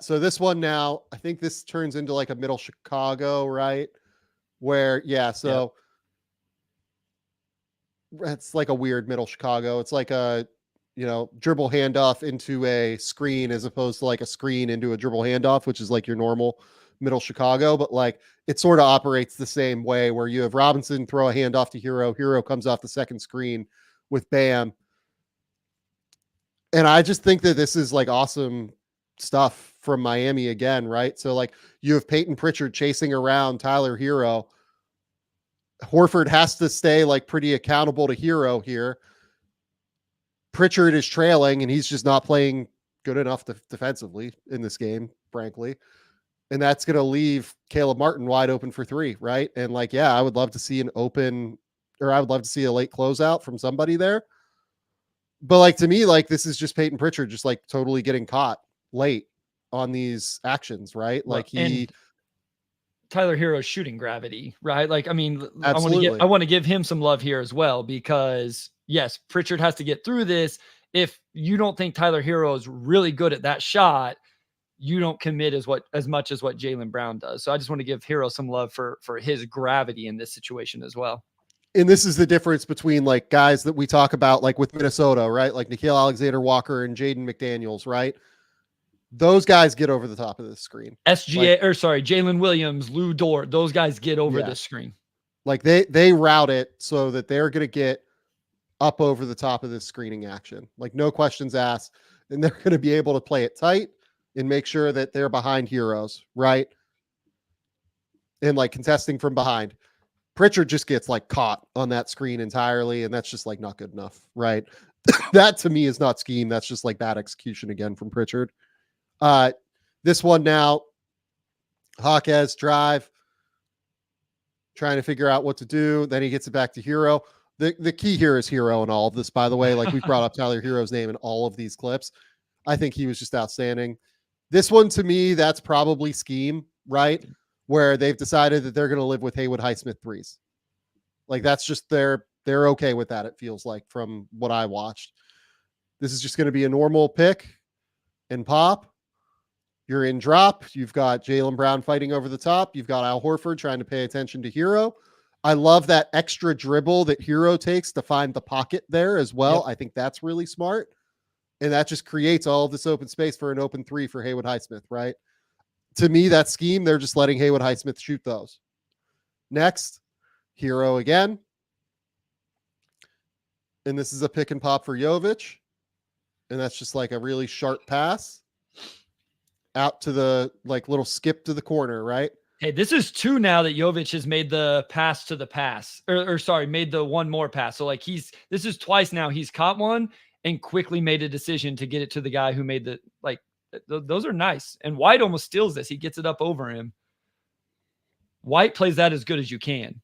So this one now, I think this turns into like a middle Chicago, right? Where, it's like a weird middle Chicago. It's like a, dribble handoff into a screen as opposed to like a screen into a dribble handoff, which is like your normal middle Chicago, but like it sort of operates the same way where you have Robinson throw a handoff to Hero. Hero comes off the second screen with Bam. And I just think that this is like awesome stuff from Miami again, right? So like you have Peyton Pritchard chasing around Tyler Hero. Horford has to stay like pretty accountable to Hero here. Pritchard is trailing and he's just not playing good enough defensively in this game, frankly. And that's going to leave Caleb Martin wide open for three, right? And like, yeah, I would love to see I would love to see a late closeout from somebody there. But like, to me, like this is just Peyton Pritchard just like totally getting caught late on these actions, right? Like Tyler Hero's shooting gravity, right? Like, I mean, absolutely. I want to give him some love here as well, because yes, Pritchard has to get through this. If you don't think Tyler Hero is really good at that shot, you don't commit as much as what Jaylen Brown does. So I just want to give Hero some love for his gravity in this situation as well. And this is the difference between like guys that we talk about, like with Minnesota, right? Like Nickeil Alexander-Walker and Jaden McDaniels, right? Those guys get over the top of the screen. Jalen Williams, Lou Dort, those guys get over the screen. Like they route it so that they're going to get up over the top of this screening action. Like no questions asked. And they're going to be able to play it tight and make sure that they're behind Heroes, right? And like contesting from behind. Pritchard just gets like caught on that screen entirely, and that's just like not good enough, right? That to me is not scheme. That's just like bad execution again from Pritchard. This one now, Hawkes drive, trying to figure out what to do. Then he gets it back to Hero. The key here is Hero in all of this, by the way. Like we brought up Tyler Hero's name in all of these clips. I think he was just outstanding. This one to me, that's probably scheme, right? Where they've decided that they're going to live with Haywood Highsmith threes. Like that's just they're okay with that. It feels like from what I watched. This is just going to be a normal pick and pop. You're in drop. You've got Jaylen Brown fighting over the top. You've got Al Horford trying to pay attention to Hero. I love that extra dribble that Hero takes to find the pocket there as well. Yep. I think that's really smart. And that just creates all of this open space for an open three for Haywood Highsmith, right? To me, that scheme, they're just letting Haywood Highsmith shoot those. Next, Hero again. And this is a pick and pop for Jovic. And that's just like a really sharp pass out to the like little skip to the corner, right? Hey, this is two now that Jovic has made the pass to the pass, made the one more pass. So like this is twice now. He's caught one and quickly made a decision to get it to the guy who made the, like, those are nice. And White almost steals this. He gets it up over him. White plays that as good as you can.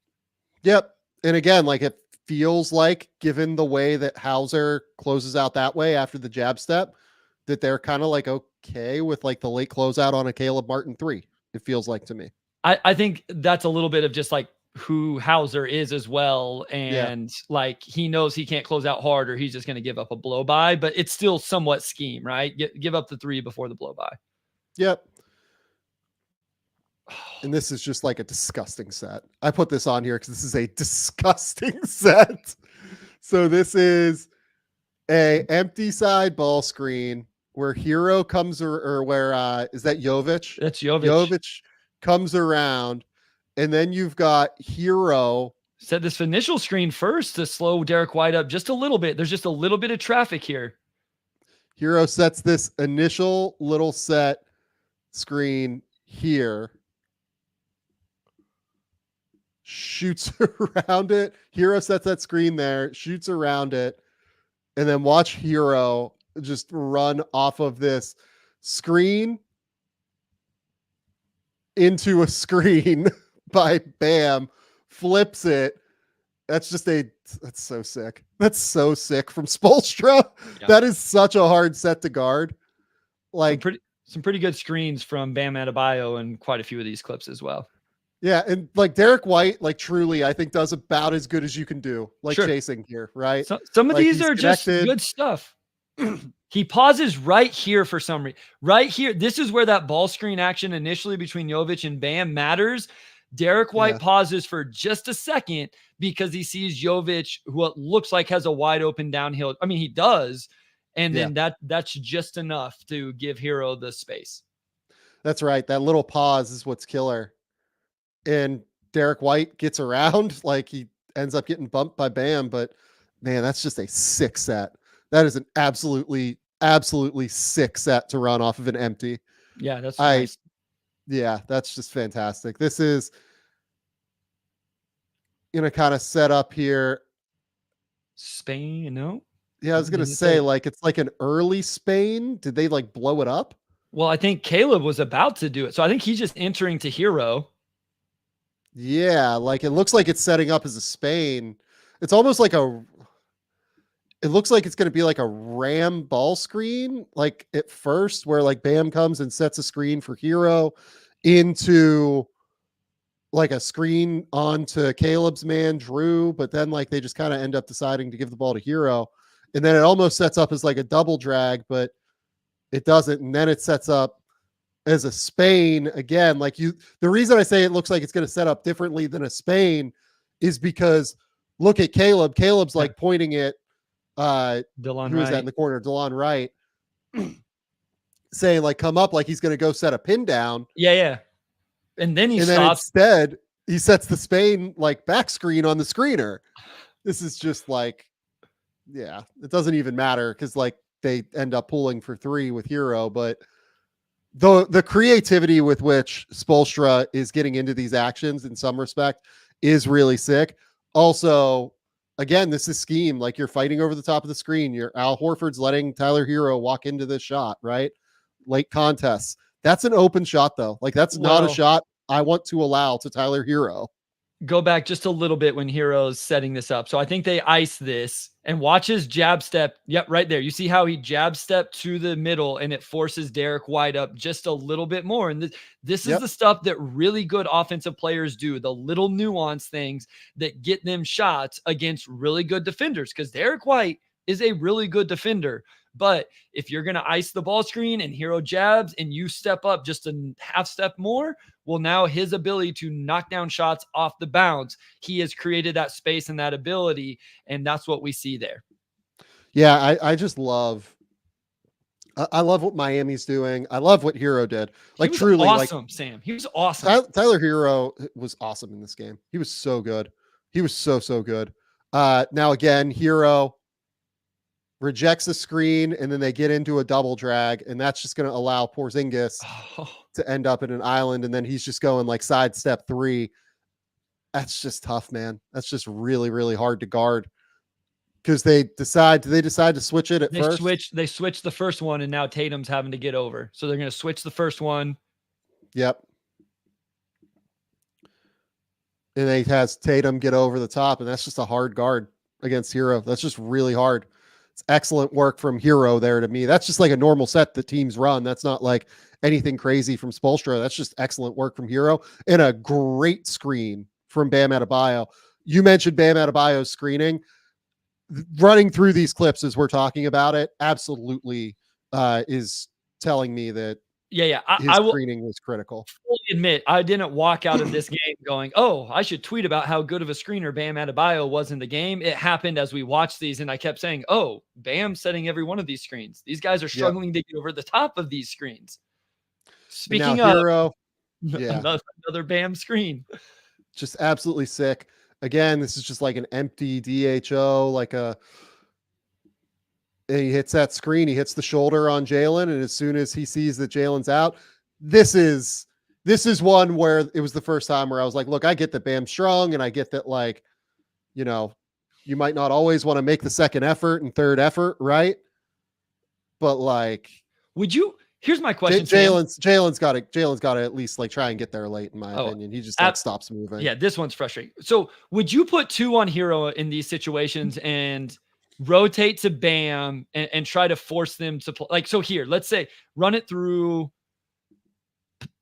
Yep. And again, like it feels like, given the way that Hauser closes out that way after the jab step, that they're kind of like okay with like the late closeout on a Caleb Martin three. It feels like to me. I think that's a little bit of just like who Hauser is as well. And like, he knows he can't close out hard or he's just going to give up a blow by, but it's still somewhat scheme, right? Give up the three before the blow by. Yep. And this is just like a disgusting set. I put this on here because this is a disgusting set. So this is a empty side ball screen where Hero comes or where is that Jovic? That's Jovic. Jovic comes around, and then you've got Hero. Set this initial screen first to slow Derek White up just a little bit. There's just a little bit of traffic here. Hero sets this initial little set screen here. Shoots around it. Hero sets that screen there, shoots around it, and then watch Hero just run off of this screen into a screen by Bam, flips it. That's so sick. That's so sick from Spoelstra. Yeah. That is such a hard set to guard. Like some pretty good screens from Bam Adebayo and quite a few of these clips as well. Yeah, and like Derek White, like truly, I think does about as good as you can do, like chasing here, right? Some of these are just good stuff. He pauses right here for some reason. Right here, this is where that ball screen action initially between Jovic and Bam matters. Derek White pauses for just a second because he sees Jovic, who it looks like has a wide open downhill. I mean, he does. And then that's just enough to give Hero the space. That's right. That little pause is what's killer. And Derek White gets around, like he ends up getting bumped by Bam, but man, that's just a sick set. That is an absolutely sick set to run off of an empty. Yeah, that's nice. Yeah, that's just fantastic. This is gonna kind of set up here. Spain, no? Yeah, I was gonna say, like, it's like an early Spain. Did they like blow it up? Well, I think Caleb was about to do it. So I think he's just entering to hero. Yeah, like it looks like it's setting up as a Spain. It's almost like it looks like it's going to be like a ram ball screen, like at first, where like Bam comes and sets a screen for hero into like a screen onto Caleb's man, Drew, but then like they just kind of end up deciding to give the ball to hero. And then it almost sets up as like a double drag, but it doesn't. And then it sets up as a Spain again. Like the reason I say it looks like it's going to set up differently than a Spain is because look at Caleb. Caleb's like pointing it. Delon who is that in the corner? Delon Wright saying like, come up, like he's going to go set a pin down. Yeah. And then then instead he sets the Spain like back screen on the screener. This is just like, yeah, it doesn't even matter because like they end up pulling for three with hero, but the creativity with which Spoelstra is getting into these actions in some respect is really sick. Also, again, this is scheme. Like you're fighting over the top of the screen. Al Horford's letting Tyler Hero walk into this shot, right? Late contests. That's an open shot though. Like that's not a shot I want to allow to Tyler Hero. Go back just a little bit when Hero's setting this up. So I think they ice this and watch his jab step. Yep, right there. You see how he jab step to the middle and it forces Derek White up just a little bit more. And this is the stuff that really good offensive players do, the little nuance things that get them shots against really good defenders, because Derek White is a really good defender. But if you're going to ice the ball screen and Hero jabs and you step up just a half step more, well, now his ability to knock down shots off the bounce, he has created that space and that ability. And that's what we see there. Yeah, I just love, I love what Miami's doing. I love what Hero did. Like truly awesome, like Sam. He was awesome. Tyler Hero was awesome in this game. He was so good. He was so good. Now again, Hero rejects the screen and then they get into a double drag, and that's just going to allow Porzingis to end up in an island, and then he's just going like sidestep three. That's just tough, man. That's just really hard to guard because they decide to switch it at first. They switch the first one, and now Tatum's having to get over, so they're going to switch the first one. Yep. And they has Tatum get over the top, and that's just a hard guard against Hero. That's just really hard. It's excellent work from Hero there to me. That's just like a normal set that teams run. That's not like anything crazy from Spoelstra. That's just excellent work from Hero and a great screen from Bam Adebayo. You mentioned Bam Adebayo's screening. Running through these clips as we're talking about it, absolutely is telling me that his screening was critical. Fully admit, I didn't walk out of this game going, oh, I should tweet about how good of a screener Bam Adebayo was in the game. It happened as we watched these, and I kept saying, oh, Bam's setting every one of these screens. These guys are struggling to get over the top of these screens. Speaking of Hero, another Bam screen. Just absolutely sick. Again, this is just like an empty DHO, and he hits that screen. He hits the shoulder on Jalen, and as soon as he sees that Jalen's out, this is one where it was the first time where I was like, look, I get that Bam's strong, and I get that, like, you know, you might not always want to make the second effort and third effort, right? But like, here's my question. Jalen's got to at least like try and get there late, in my opinion. He just like stops moving. Yeah, this one's frustrating. So would you put 2 on Hero in these situations and rotate to Bam and try to force them to play? Like, so here, let's say run it through,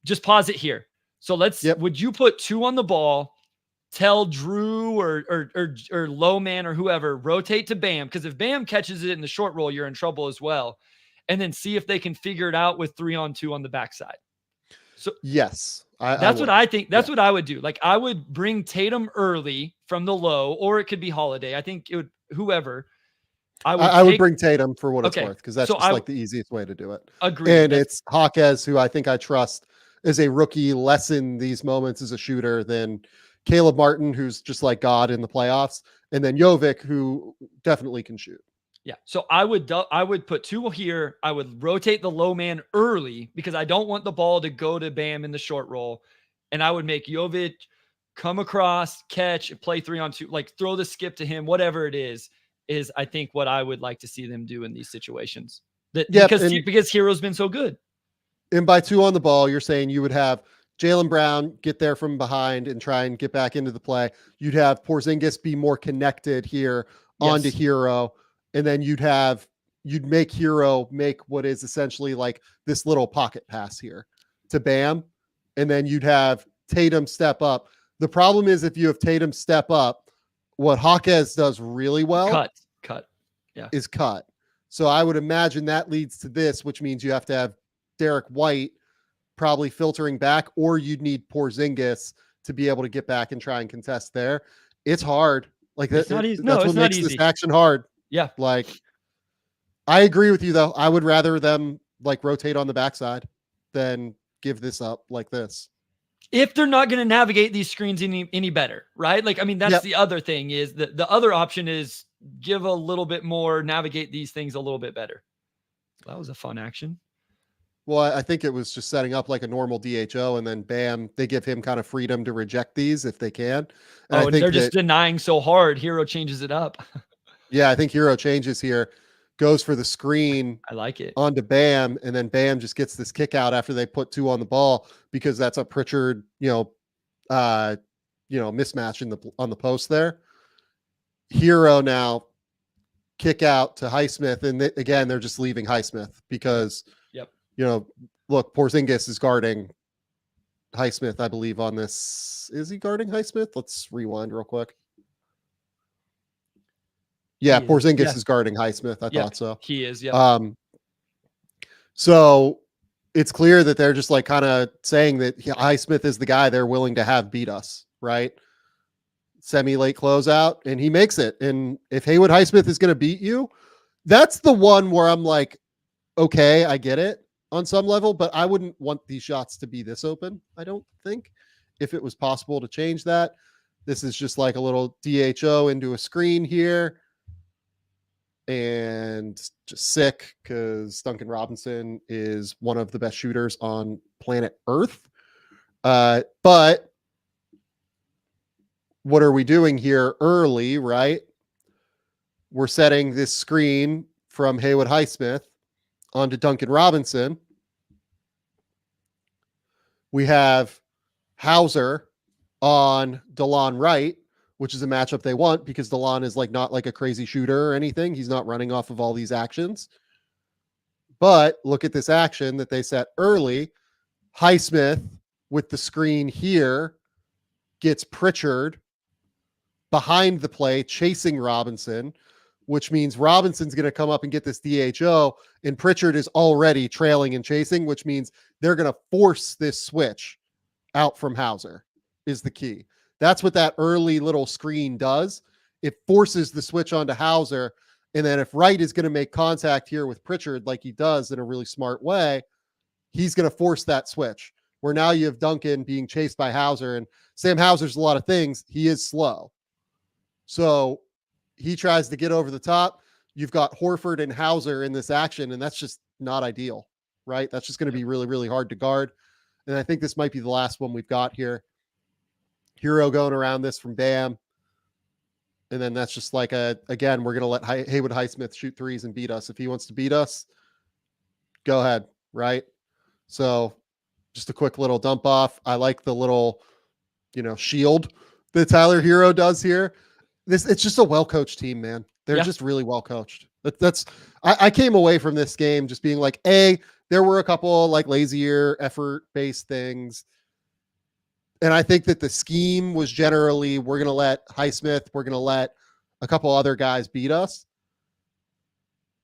just pause it here. So would you put 2 on the ball, tell Drew or low man or whoever, rotate to Bam? Because if Bam catches it in the short roll, you're in trouble as well. And then see if they can figure it out with 3-on-2 on the backside. So yes, that's what I think. That's what I would do. Like I would bring Tatum early from the low, or it could be Holiday. I think it would, whoever. I would bring Tatum for what it's worth, because that's like the easiest way to do it. Agreed. And it's Hawkes, who I think I trust as a rookie lessen these moments as a shooter than Caleb Martin, who's just like God in the playoffs, and then Jovic, who definitely can shoot. Yeah. So I would put 2 here. I would rotate the low man early because I don't want the ball to go to Bam in the short roll. And I would make Jovic come across, catch, play 3-on-2, like throw the skip to him, whatever it is I think what I would like to see them do in these situations. Because Hero's been so good. And by 2 on the ball, you're saying you would have Jaylen Brown get there from behind and try and get back into the play. You'd have Porzingis be more connected here onto Hero. And then you'd make Hero make what is essentially like this little pocket pass here to Bam. And then you'd have Tatum step up. The problem is if you have Tatum step up, what Hawkes does really well is cut. So I would imagine that leads to this, which means you have to have Derek White probably filtering back, or you'd need Porzingis to be able to get back and try and contest there. It's hard. Like it's not easy. No, that's it's what not makes easy. this action hard. Yeah. Like, I agree with you though. I would rather them like rotate on the backside than give this up like this. If they're not going to navigate these screens any better, right? Like, I mean, that's the other thing is the other option is give a little bit more, navigate these things a little bit better. That was a fun action. Well, I think it was just setting up like a normal DHO, and then Bam, they give him kind of freedom to reject these if they can. And I think they're just denying so hard. Hero changes it up. Yeah, I think Hero changes here, goes for the screen. I like it. Onto Bam, and then Bam just gets this kick out after they put 2 on the ball because that's a Pritchard, mismatch on the post there. Hero now kick out to Highsmith, and again they're just leaving Highsmith because look, Porzingis is guarding Highsmith, I believe, on this. Is he guarding Highsmith? Let's rewind real quick. Yeah, Porzingis is guarding Highsmith. I thought so. He is, yeah. So it's clear that they're just like kind of saying that Highsmith is the guy they're willing to have beat us, right? Semi-late closeout, and he makes it. And if Haywood Highsmith is going to beat you, that's the one where I'm like, okay, I get it on some level, but I wouldn't want these shots to be this open, I don't think, if it was possible to change that. This is just like a little DHO into a screen here. And just sick because Duncan Robinson is one of the best shooters on planet Earth. But what are we doing here early, right? We're setting this screen from Haywood Highsmith onto Duncan Robinson. We have Hauser on DeLon Wright, which is a matchup they want because DeLon is like not like a crazy shooter or anything. He's not running off of all these actions. But look at this action that they set early. Highsmith with the screen here gets Pritchard behind the play, chasing Robinson, which means Robinson's going to come up and get this DHO, and Pritchard is already trailing and chasing, which means they're going to force this switch out from Hauser is the key. That's what that early little screen does. It forces the switch onto Hauser. And then if Wright is going to make contact here with Pritchard, like he does in a really smart way, he's going to force that switch where now you have Duncan being chased by Hauser, and Sam Hauser's a lot of things. He is slow. So he tries to get over the top. You've got Horford and Hauser in this action, and that's just not ideal, right? That's just going to be really, really hard to guard. And I think this might be the last one we've got here. Hero going around this from Bam. And then that's just like again, we're going to let Haywood Highsmith shoot threes and beat us. If he wants to beat us, go ahead, right? So just a quick little dump off. I like the little, shield that Tyler Hero does here. It's just a well-coached team, man. They're just really well-coached. I came away from this game just being like, there were a couple like lazier effort-based things. And I think that the scheme was generally, we're going to let Highsmith, we're going to let a couple other guys beat us.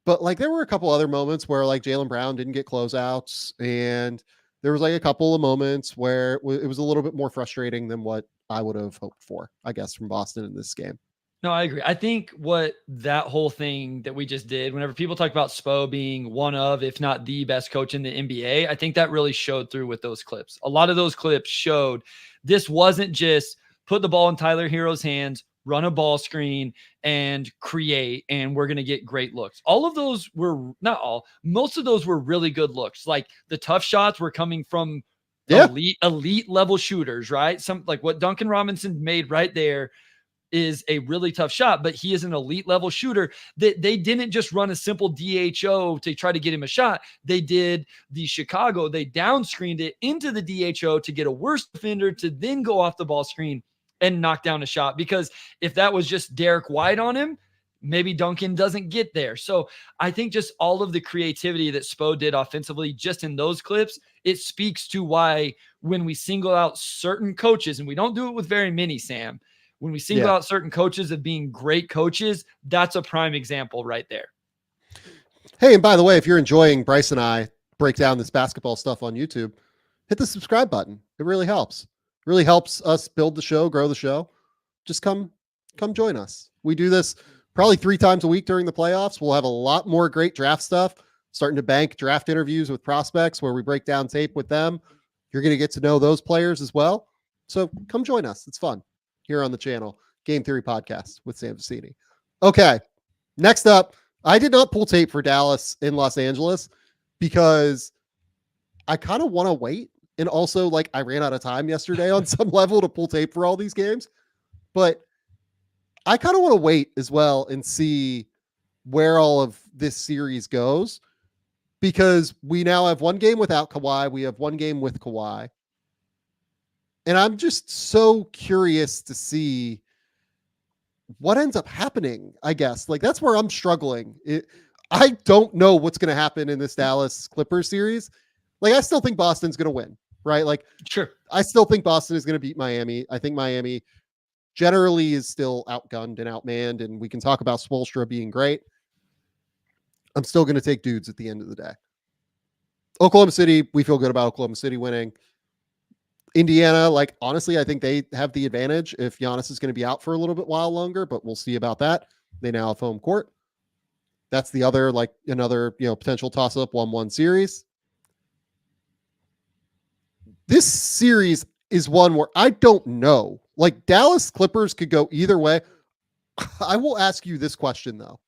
But like, there were a couple other moments where like Jaylen Brown didn't get closeouts. And there was like a couple of moments where it was a little bit more frustrating than what I would have hoped for, I guess, from Boston in this game. No, I agree. I think what that whole thing that we just did, whenever people talk about Spo being one of, if not the best coach in the NBA, I think that really showed through with those clips. A lot of those clips showed this wasn't just put the ball in Tyler Hero's hands, run a ball screen, and create, and we're going to get great looks. All of those were not all, most of those were really good looks. Like the tough shots were coming from elite level shooters, right? Some like what Duncan Robinson made right there is a really tough shot, but he is an elite level shooter. That they didn't just run a simple DHO to try to get him a shot. They did the Chicago, they down screened it into the DHO to get a worse defender to then go off the ball screen and knock down a shot. Because if that was just Derek White on him, maybe Duncan doesn't get there. So I think just all of the creativity that Spo did offensively, just in those clips, it speaks to why when we single out certain coaches, and we don't do it with very many, Sam, when we single out certain coaches of being great coaches, that's a prime example right there. Hey, and by the way, if you're enjoying Bryce and I break down this basketball stuff on YouTube, hit the subscribe button. It really helps. It really helps us build the show, grow the show. Just come join us. We do this probably 3 times a week during the playoffs. We'll have a lot more great draft stuff, starting to bank draft interviews with prospects where we break down tape with them. You're going to get to know those players as well. So come join us. It's fun here on the channel. Game Theory Podcast with Sam Vecenie. Okay, next up, I did not pull tape for Dallas in Los Angeles because I kind of want to wait. And also, like, I ran out of time yesterday on some level to pull tape for all these games. But I kind of want to wait as well and see where all of this series goes, because we now have one game without Kawhi. We have one game with Kawhi. And I'm just so curious to see what ends up happening, I guess. Like, that's where I'm struggling. I don't know what's going to happen in this Dallas Clippers series. Like, I still think Boston's going to win, right? Like, sure. I still think Boston is going to beat Miami. I think Miami generally is still outgunned and outmanned, and we can talk about Spoelstra being great. I'm still going to take dudes at the end of the day. Oklahoma City, we feel good about Oklahoma City winning. Indiana, like, honestly, I think they have the advantage if Giannis is going to be out for a little bit while longer, but we'll see about that. They now have home court. That's the other, like, another, potential toss-up 1-1 series. This series is one where I don't know. Like, Dallas Clippers could go either way. I will ask you this question, though.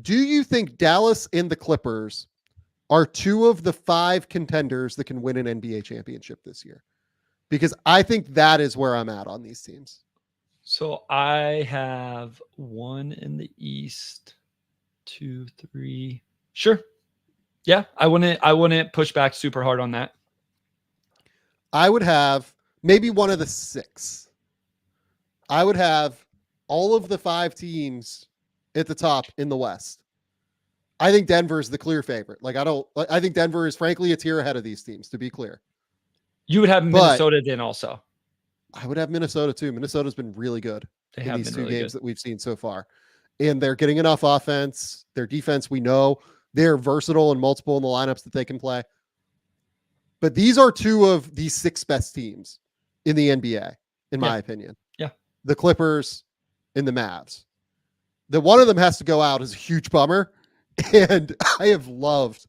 Do you think Dallas and the Clippers are 2 of the 5 contenders that can win an NBA championship this year? Because I think that is where I'm at on these teams. So I have 1 in the East, 2, 3. Sure. Yeah. I wouldn't push back super hard on that. I would have maybe one of the 6. I would have all of the 5 teams at the top in the West. I think Denver is the clear favorite. I think Denver is frankly a tier ahead of these teams, to be clear. You would have Minnesota then also. I would have Minnesota too. Minnesota's been really good in these 2 games that we've seen so far. And they're getting enough offense. Their defense, we know. They're versatile and multiple in the lineups that they can play. But these are 2 of the 6 best teams in the NBA, in my opinion. Yeah. The Clippers and the Mavs. The one of them has to go out is a huge bummer. And I have loved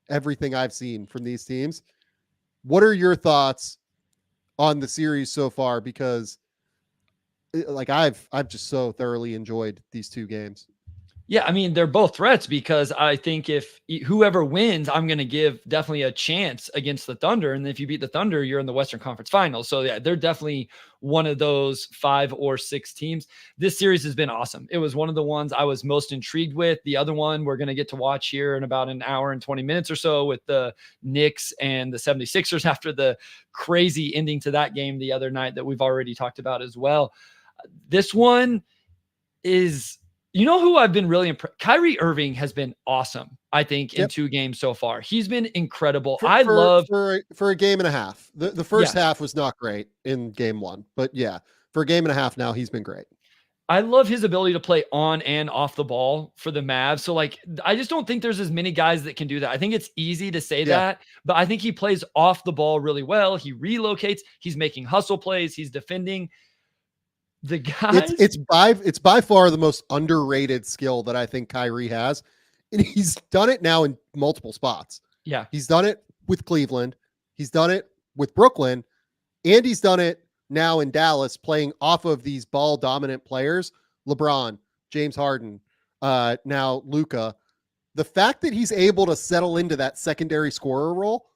everything I've seen from these teams. What are your thoughts on the series so far? Because like I've just so thoroughly enjoyed these 2 games. Yeah, I mean, they're both threats because I think if whoever wins, I'm going to give definitely a chance against the Thunder. And if you beat the Thunder, you're in the Western Conference Finals. So yeah, they're definitely one of those 5 or 6 teams. This series has been awesome. It was one of the ones I was most intrigued with. The other one we're going to get to watch here in about an hour and 20 minutes or so with the Knicks and the 76ers after the crazy ending to that game the other night that we've already talked about as well. This one is... You know who I've been really impressed? Kyrie Irving has been awesome, I think, in 2 games so far. He's been incredible. For a game and a half. The first half was not great in game 1, but yeah, for a game and a half now, he's been great. I love his ability to play on and off the ball for the Mavs. So, like, I just don't think there's as many guys that can do that. I think it's easy to say that, but I think he plays off the ball really well. He relocates. He's making hustle plays. He's defending. The guys, It's by far the most underrated skill that I think Kyrie has, and he's done it now in multiple spots. yeah, He's done it with Cleveland, he's done it with Brooklyn, and he's done it now in Dallas, playing off of these ball dominant players, LeBron, James Harden, now Luka. The fact that he's able to settle into that secondary scorer role,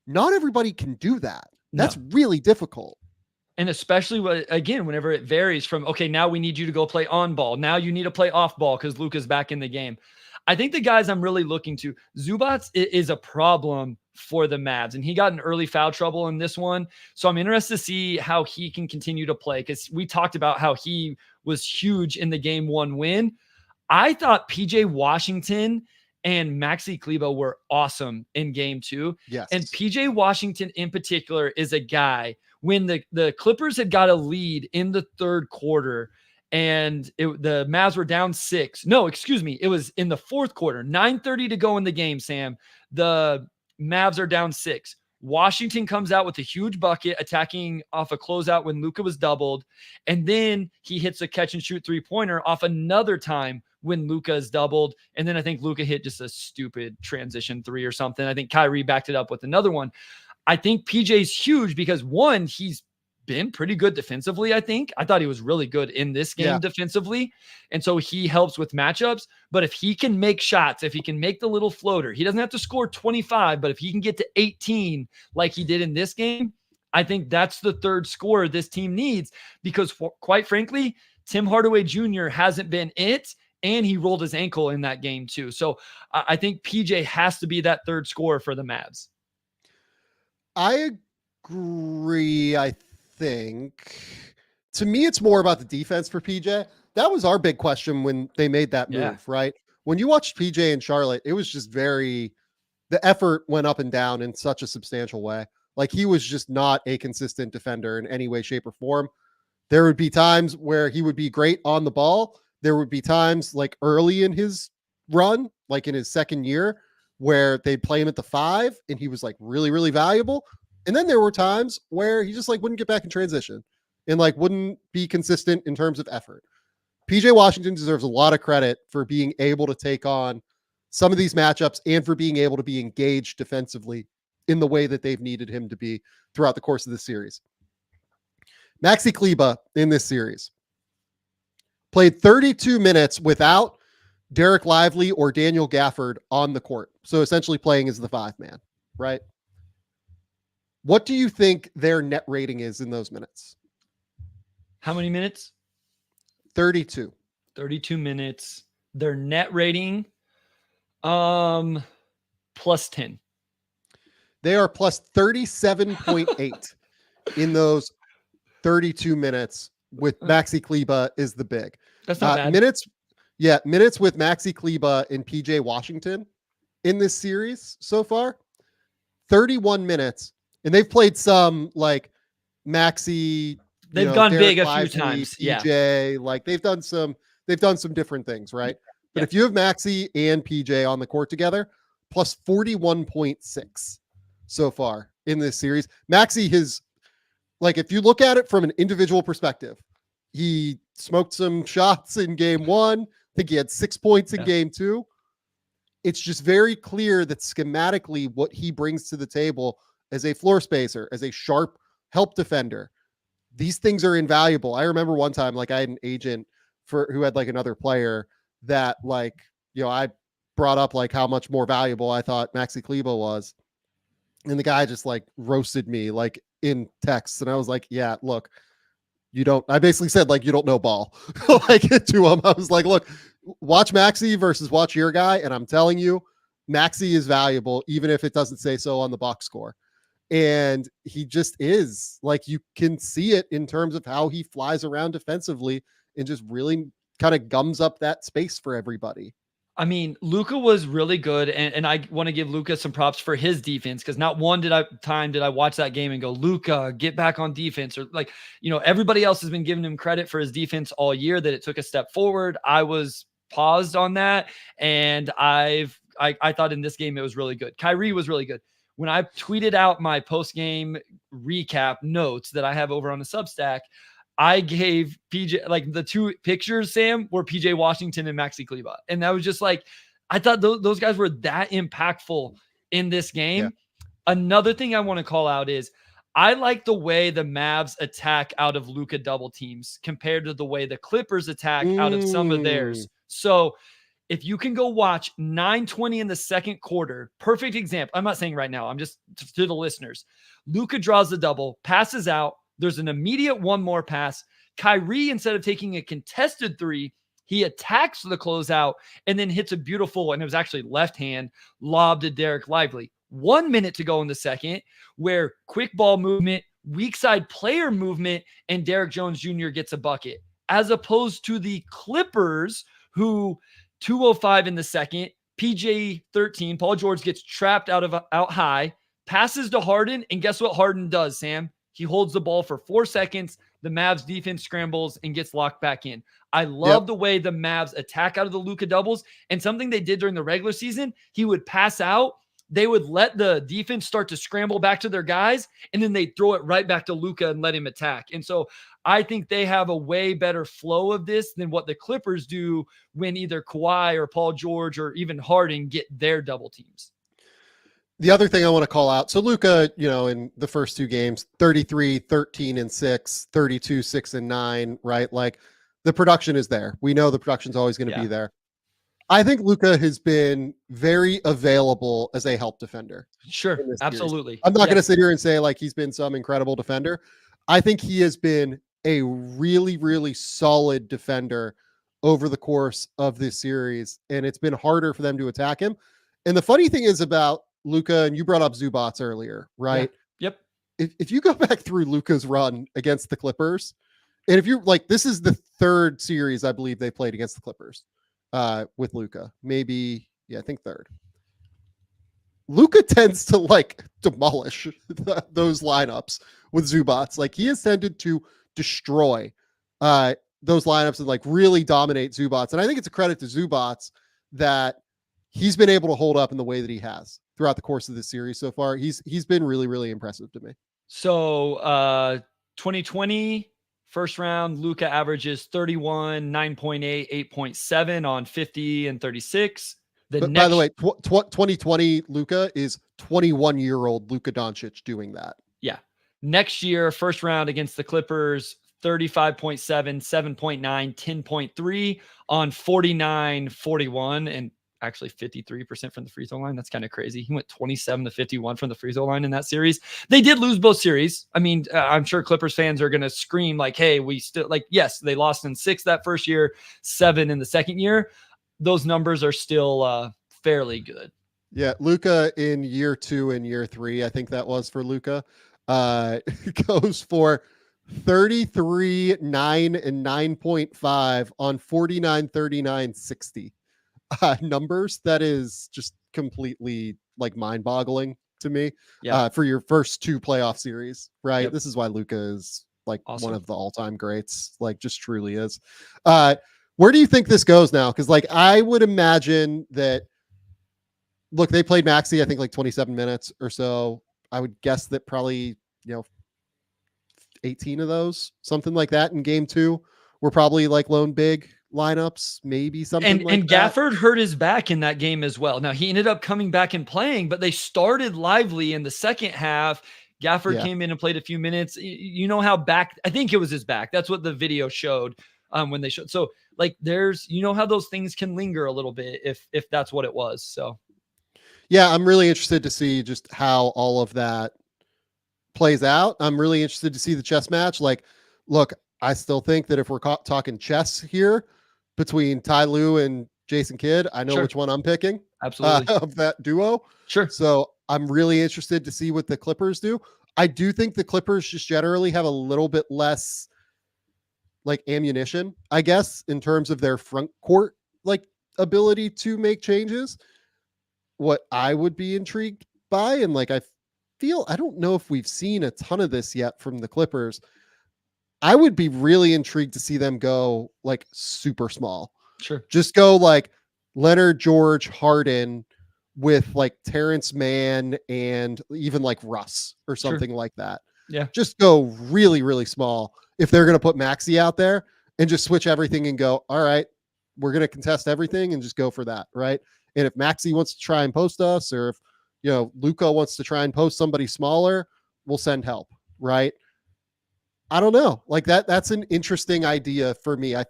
not everybody can do that. That's really difficult. And especially again, whenever it varies from, okay, now we need you to go play on ball. Now you need to play off ball because Luka's back in the game. I think the guys I'm really looking to, Zubac is a problem for the Mavs, and he got in early foul trouble in this one. So I'm interested to see how he can continue to play, because we talked about how he was huge in the game one win. I thought PJ Washington and Maxi Kleber were awesome in game two. Yes. And PJ Washington in particular is a guy, when the Clippers had got a lead in the third quarter and the Mavs were down 6. No, excuse me. It was in the fourth quarter, 9:30 to go in the game, Sam. The Mavs are down 6. Washington comes out with a huge bucket, attacking off a closeout when Luka was doubled. And then he hits a catch and shoot 3-pointer off another time when Luka is doubled. And then I think Luka hit just a stupid transition 3 or something. I think Kyrie backed it up with another one. I think PJ's huge because, one, he's been pretty good defensively. I thought he was really good in this game defensively. And so he helps with matchups, but if he can make shots, if he can make the little floater, he doesn't have to score 25, but if he can get to 18, like he did in this game, I think that's the third scorer this team needs, because quite frankly, Tim Hardaway Jr. hasn't been it. And he rolled his ankle in that game too. So I think PJ has to be that third scorer for the Mavs. I agree. I think, to me, it's more about the defense for PJ. That was our big question when they made that move, right? When you watched PJ in Charlotte, it was just the effort went up and down in such a substantial way. Like, he was just not a consistent defender in any way, shape, or form. There would be times where he would be great on the ball. There would be times, like early in his run, like in his second year, where they'd play him at the 5 and he was like really, really valuable. And then there were times where he just like wouldn't get back in transition and like wouldn't be consistent in terms of effort. PJ Washington deserves a lot of credit for being able to take on some of these matchups and for being able to be engaged defensively in the way that they've needed him to be throughout the course of the series. Maxi Kleber in this series played 32 minutes without Derek Lively or Daniel Gafford on the court. So essentially playing as the 5-man, right? What do you think their net rating is in those minutes? How many minutes? 32. 32 minutes. Their net rating, plus 10. They are plus 37.8 in those 32 minutes with Maxi Kleber is the big. That's not bad. Minutes with Maxi Kleber and PJ Washington in this series so far, 31 minutes. And they've played some like Maxi. They've gone Derek big a Lively, few times. PJ, like they've done some different things, right? But if you have Maxi and PJ on the court together, plus 41.6 so far in this series. Maxi has, like, if you look at it from an individual perspective, he smoked some shots in game 1. I think he had 6 points in game 2. It's just very clear that schematically what he brings to the table as a floor spacer, as a sharp help defender, these things are invaluable. I remember one time, like, I had an agent who had like another player that, like, I brought up like how much more valuable I thought Maxi Kleber was. And the guy just like roasted me like in text. And I was like, yeah, look, I basically said, like, you don't know ball. Like, to him, I was like, look, watch Maxi versus watch your guy. And I'm telling you, Maxi is valuable, even if it doesn't say so on the box score. And he just is, like, you can see it in terms of how he flies around defensively and just really kind of gums up that space for everybody. I mean, Luka was really good, and I want to give Luka some props for his defense, because not one time did I watch that game and go, Luka, get back on defense, or like, everybody else has been giving him credit for his defense all year, that it took a step forward. I was paused on that, and I thought in this game it was really good. Kyrie was really good. When I tweeted out my post-game recap notes that I have over on the Substack, I gave PJ, like the two pictures, Sam, were PJ Washington and Maxi Kleber. And that was just like, I thought those guys were that impactful in this game. Yeah. Another thing I want to call out is I like the way the Mavs attack out of Luka double teams compared to the way the Clippers attack out of some of theirs. So if you can go watch 9:20 in the second quarter, perfect example. I'm not saying right now, I'm just to the listeners. Luka draws the double, passes out. There's an immediate one more pass. Kyrie, instead of taking a contested three, he attacks the closeout and then hits a beautiful, and it was actually left hand, lob to Derek Lively. 1 minute to go in the second, where quick ball movement, weak side player movement, and Derek Jones Jr. gets a bucket. As opposed to the Clippers, who 2:05 in the second, PJ 13, Paul George gets trapped out high, passes to Harden, and guess what Harden does, Sam? He holds the ball for 4 seconds. The Mavs defense scrambles and gets locked back in. I love the way the Mavs attack out of the Luka doubles. And something they did during the regular season, he would pass out. They would let the defense start to scramble back to their guys, and then they'd throw it right back to Luka and let him attack. And so I think they have a way better flow of this than what the Clippers do when either Kawhi or Paul George or even Harden get their double teams. The other thing I want to call out, so Luka, in the first two games, 33, 13 and 6, 32, 6 and 9, right? Like the production is there. We know the production's always going to be there. I think Luka has been very available as a help defender. Sure, absolutely. I'm not going to sit here and say like he's been some incredible defender. I think he has been a really, really solid defender over the course of this series, and it's been harder for them to attack him. And the funny thing is about Luka, and you brought up Zubats earlier, right? Yeah. Yep. If you go back through Luka's run against the Clippers, and if you like, this is the third series I believe they played against the Clippers with Luka. Maybe, I think third. Luka tends to like demolish those lineups with Zubats. Like he has tended to destroy those lineups and like really dominate Zubats. And I think it's a credit to Zubats that he's been able to hold up in the way that he has throughout the course of this series so far. He's been really, really impressive to me. So 2020 first round, Luka averages 31, 9.8, 8.7 on 50 and 36. By the way, 2020 Luka is 21-year-old Luka Doncic doing that. Yeah. Next year, first round against the Clippers, 35.7, 7.9, 10.3 on 49, 41, and actually 53% from the free throw line. That's kind of crazy. He went 27 to 51 from the free throw line in that series. They did lose both series. I mean, I'm sure Clippers fans are going to scream like, hey, we still like, yes, they lost in 6 that first year, 7 in the second year. Those numbers are still fairly good. Yeah. Luka in year 2 and year 3, I think that was for Luka, goes for 33, 9 and 9.5 on 49, 39, 60. Numbers that is just completely like mind-boggling to me. For your first 2 playoff series, right? This is why Luka is like one of the all-time greats, like just truly is. Where do you think this goes now? Because like I would imagine that, look, they played Maxey I think like 27 minutes or so. I would guess that probably 18 of those, something like that, in game 2 were probably like lone big lineups, maybe something like and that. Gafford hurt his back in that game as well. Now he ended up coming back and playing, but they started lively in the second half. Gafford came in and played a few minutes. You know how back, I think it was his back. That's what the video showed when they showed. So like there's, how those things can linger a little bit if that's what it was. So yeah, I'm really interested to see just how all of that plays out. I'm really interested to see the chess match. Like, look, I still think that if we're talking chess here between Ty Lue and Jason Kidd, I know which one I'm picking. Absolutely. Of that duo. Sure. So I'm really interested to see what the Clippers do. I do think the Clippers just generally have a little bit less like ammunition, I guess, in terms of their front court like ability to make changes. What I would be intrigued by, and like I don't know if we've seen a ton of this yet from the Clippers. I would be really intrigued to see them go like super small. Sure. Just go like Leonard, George, Harden with like Terrence Mann and even like Russ or something like that. Yeah. Just go really, really small. if they're going to put Maxey out there and just switch everything and go, all right, we're going to contest everything and just go for that. Right. And if Maxey wants to try and post us, or if, Luka wants to try and post somebody smaller, we'll send help. Right. I don't know. Like that's an interesting idea for me. I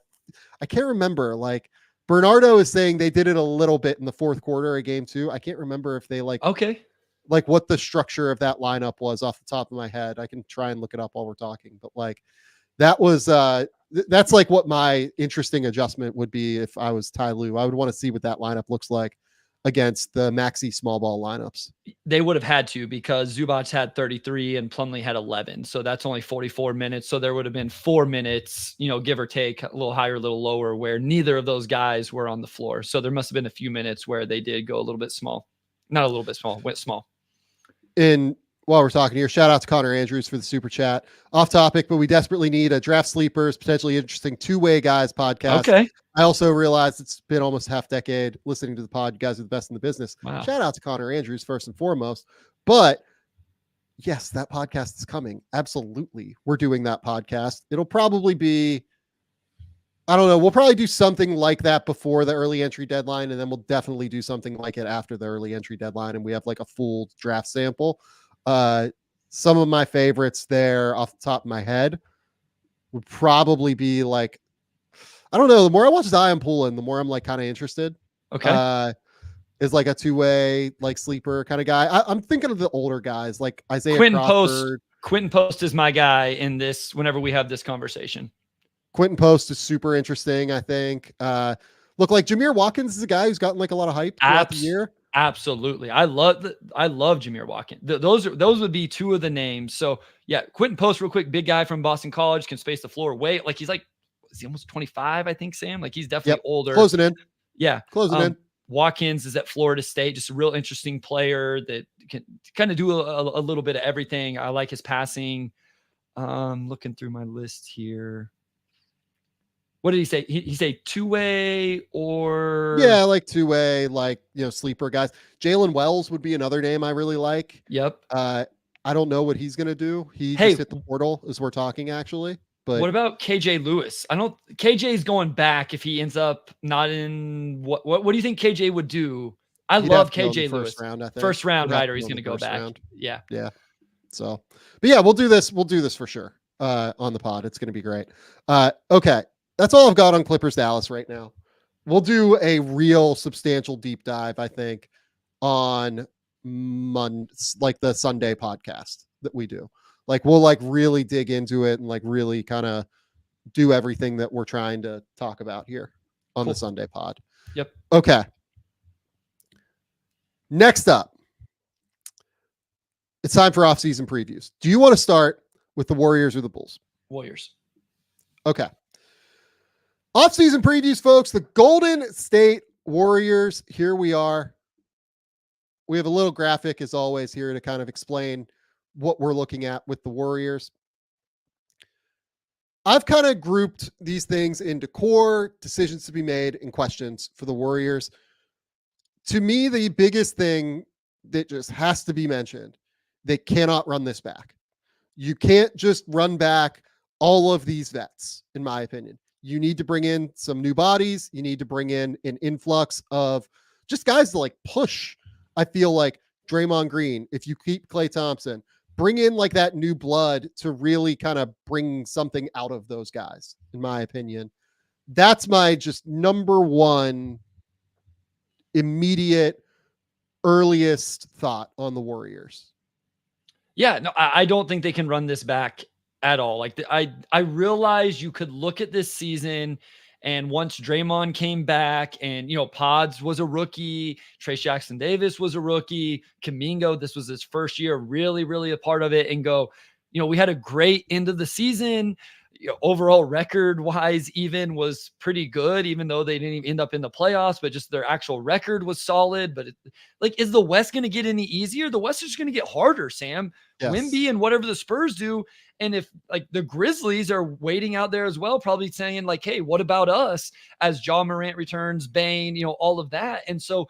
can't remember. Like Bernardo is saying they did it a little bit in the fourth quarter of game 2. I can't remember if they like what the structure of that lineup was off the top of my head. I can try and look it up while we're talking, but like that was that's like what my interesting adjustment would be if I was Ty Lue. I would want to see what that lineup looks like against the Maxey small ball lineups. They would have had to, because Zubac had 33 and Plumlee had 11. So that's only 44 minutes. So there would have been 4 minutes, give or take, a little higher, a little lower, where neither of those guys were on the floor. So there must have been a few minutes where they did go a little bit small. Not a little bit small, went small. And while we're talking here, shout out to Connor Andrews for the super chat. Off topic, but we desperately need a draft sleepers, potentially interesting two-way guys podcast. Okay. I also realized it's been almost half decade listening to the pod. You guys are the best in the business. Wow. Shout out to Connor Andrews first and foremost. But yes, that podcast is coming. Absolutely. We're doing that podcast. It'll probably be, I don't know. We'll probably do something like that before the early entry deadline. And then we'll definitely do something like it after the early entry deadline. And we have like a full draft sample. Some of my favorites there off the top of my head would probably be like, I don't know. The more I watch Zion Poulin, the more I'm like kind of interested. Okay. Is like a two-way, like sleeper kind of guy. I'm thinking of the older guys like Isaiah Quentin Crawford. Quentin Post is my guy in this, whenever we have this conversation. Quentin Post is super interesting, I think. Look, like Jameer Watkins is a guy who's gotten like a lot of hype throughout the year. Absolutely. I love Jameer Watkins. Those would be two of the names. So yeah, Quentin Post, real quick, big guy from Boston College, can space the floor. Like he's like, is he almost 25? I think, Sam. Like he's definitely older. Closing in. Yeah. Closing in. Watkins is at Florida State, just a real interesting player that can kind of do a little bit of everything. I like his passing. Looking through my list here. What did he say? He say two-way or? Yeah, like two-way, like, sleeper guys. Jalen Wells would be another name I really like. Yep. I don't know what he's going to do. He just hit the portal as we're talking, actually. But what about KJ Lewis? KJ's going back if he ends up not in what do you think KJ would do? I love KJ Lewis. Round, I think. First round, right? Or he's going to go back. Round. Yeah. Yeah. So, but yeah, we'll do this. We'll do this for sure on the pod. It's going to be great. Okay. That's all I've got on Clippers Dallas right now. We'll do a real substantial deep dive, I think, on like the Sunday podcast that we do. Like we'll like really dig into it and like really kind of do everything that we're trying to talk about here on the Sunday pod. Yep. Okay. Next up, it's time for off-season previews. Do you want to start with the Warriors or the Bulls? Warriors. Okay. Off-season previews, folks. The Golden State Warriors. Here we are. We have a little graphic, as always, here to kind of explain what we're looking at with the Warriors. I've kind of grouped these things into core decisions to be made and questions for the Warriors. To me, the biggest thing that just has to be mentioned, they cannot run this back. You can't just run back all of these vets, in my opinion. You need to bring in some new bodies. You need to bring in an influx of just guys to like push. I feel like Draymond Green, if you keep Klay Thompson, bring in like that new blood to really kind of bring something out of those guys, in my opinion. That's my just number one immediate earliest thought on the Warriors. Yeah, no, I don't think they can run this back at all. Like I realize you could look at this season, and once Draymond came back and, Pods was a rookie, Trace Jackson Davis was a rookie, Kuminga, this was his first year, really, really a part of it, and go, we had a great end of the season. Overall record wise even was pretty good, even though they didn't even end up in the playoffs, but just their actual record was solid. But is the West going to get any easier? The West is just going to get harder, Sam. Yes. Wemby and whatever the Spurs do. And if like the Grizzlies are waiting out there as well, probably saying like, hey, what about us as Ja Morant returns, Bane, all of that. And so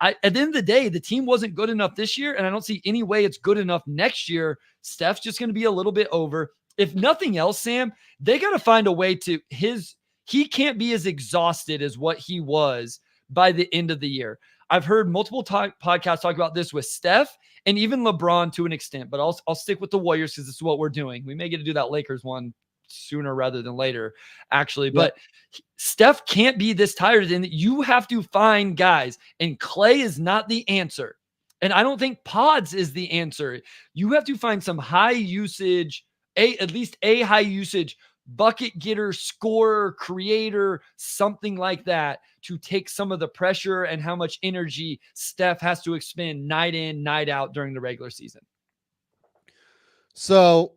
at the end of the day, the team wasn't good enough this year. And I don't see any way it's good enough next year. Steph's just going to be a little bit over. if nothing else, Sam, they got to find a way to he can't be as exhausted as what he was by the end of the year. I've heard multiple podcasts talk about this with Steph and even LeBron to an extent, but I'll stick with the Warriors because this is what we're doing. We may get to do that Lakers one sooner rather than later, actually. But Steph can't be this tired, and you have to find guys, and Clay is not the answer. And I don't think pods is the answer. You have to find some high usage, at least a high usage bucket getter, scorer, creator, something like that to take some of the pressure and how much energy Steph has to expend night in, night out during the regular season. So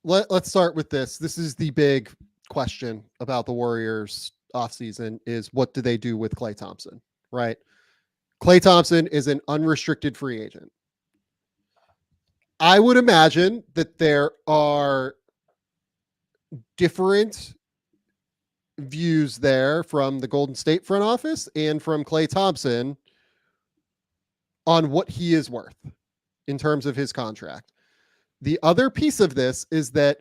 let's start with this. This is the big question about the Warriors offseason is what do they do with Klay Thompson, right? Klay Thompson is an unrestricted free agent. I would imagine that there are different views there from the Golden State front office and from Klay Thompson on what he is worth in terms of his contract. The other piece of this is that,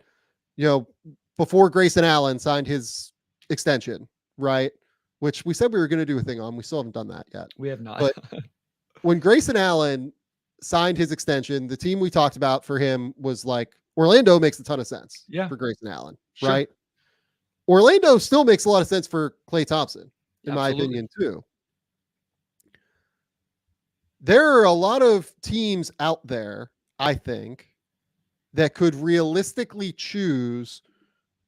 before Grayson Allen signed his extension, right? Which we said we were going to do a thing on. We still haven't done that yet. We have not. But when Grayson Allen signed his extension, the team we talked about for him was like, Orlando makes a ton of sense for Grayson Allen, right? Orlando still makes a lot of sense for Klay Thompson, in my opinion, too. There are a lot of teams out there, I think, that could realistically choose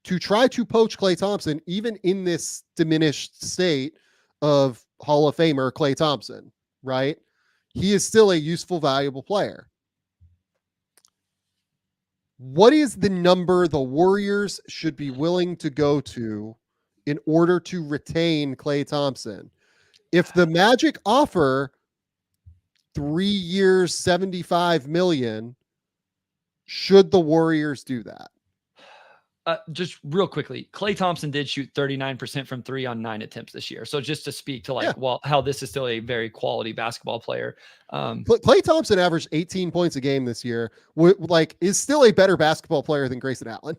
to try to poach Klay Thompson, even in this diminished state of Hall of Famer Klay Thompson, right? He is still a useful, valuable player. What is the number the Warriors should be willing to go to in order to retain Klay Thompson? If the Magic offer 3 years, $75 million, should the Warriors do that? Just real quickly, Klay Thompson did shoot 39% from 3 on 9 attempts this year. So just to speak to how this is still a very quality basketball player. Klay Thompson averaged 18 points a game this year. Is still a better basketball player than Grayson Allen,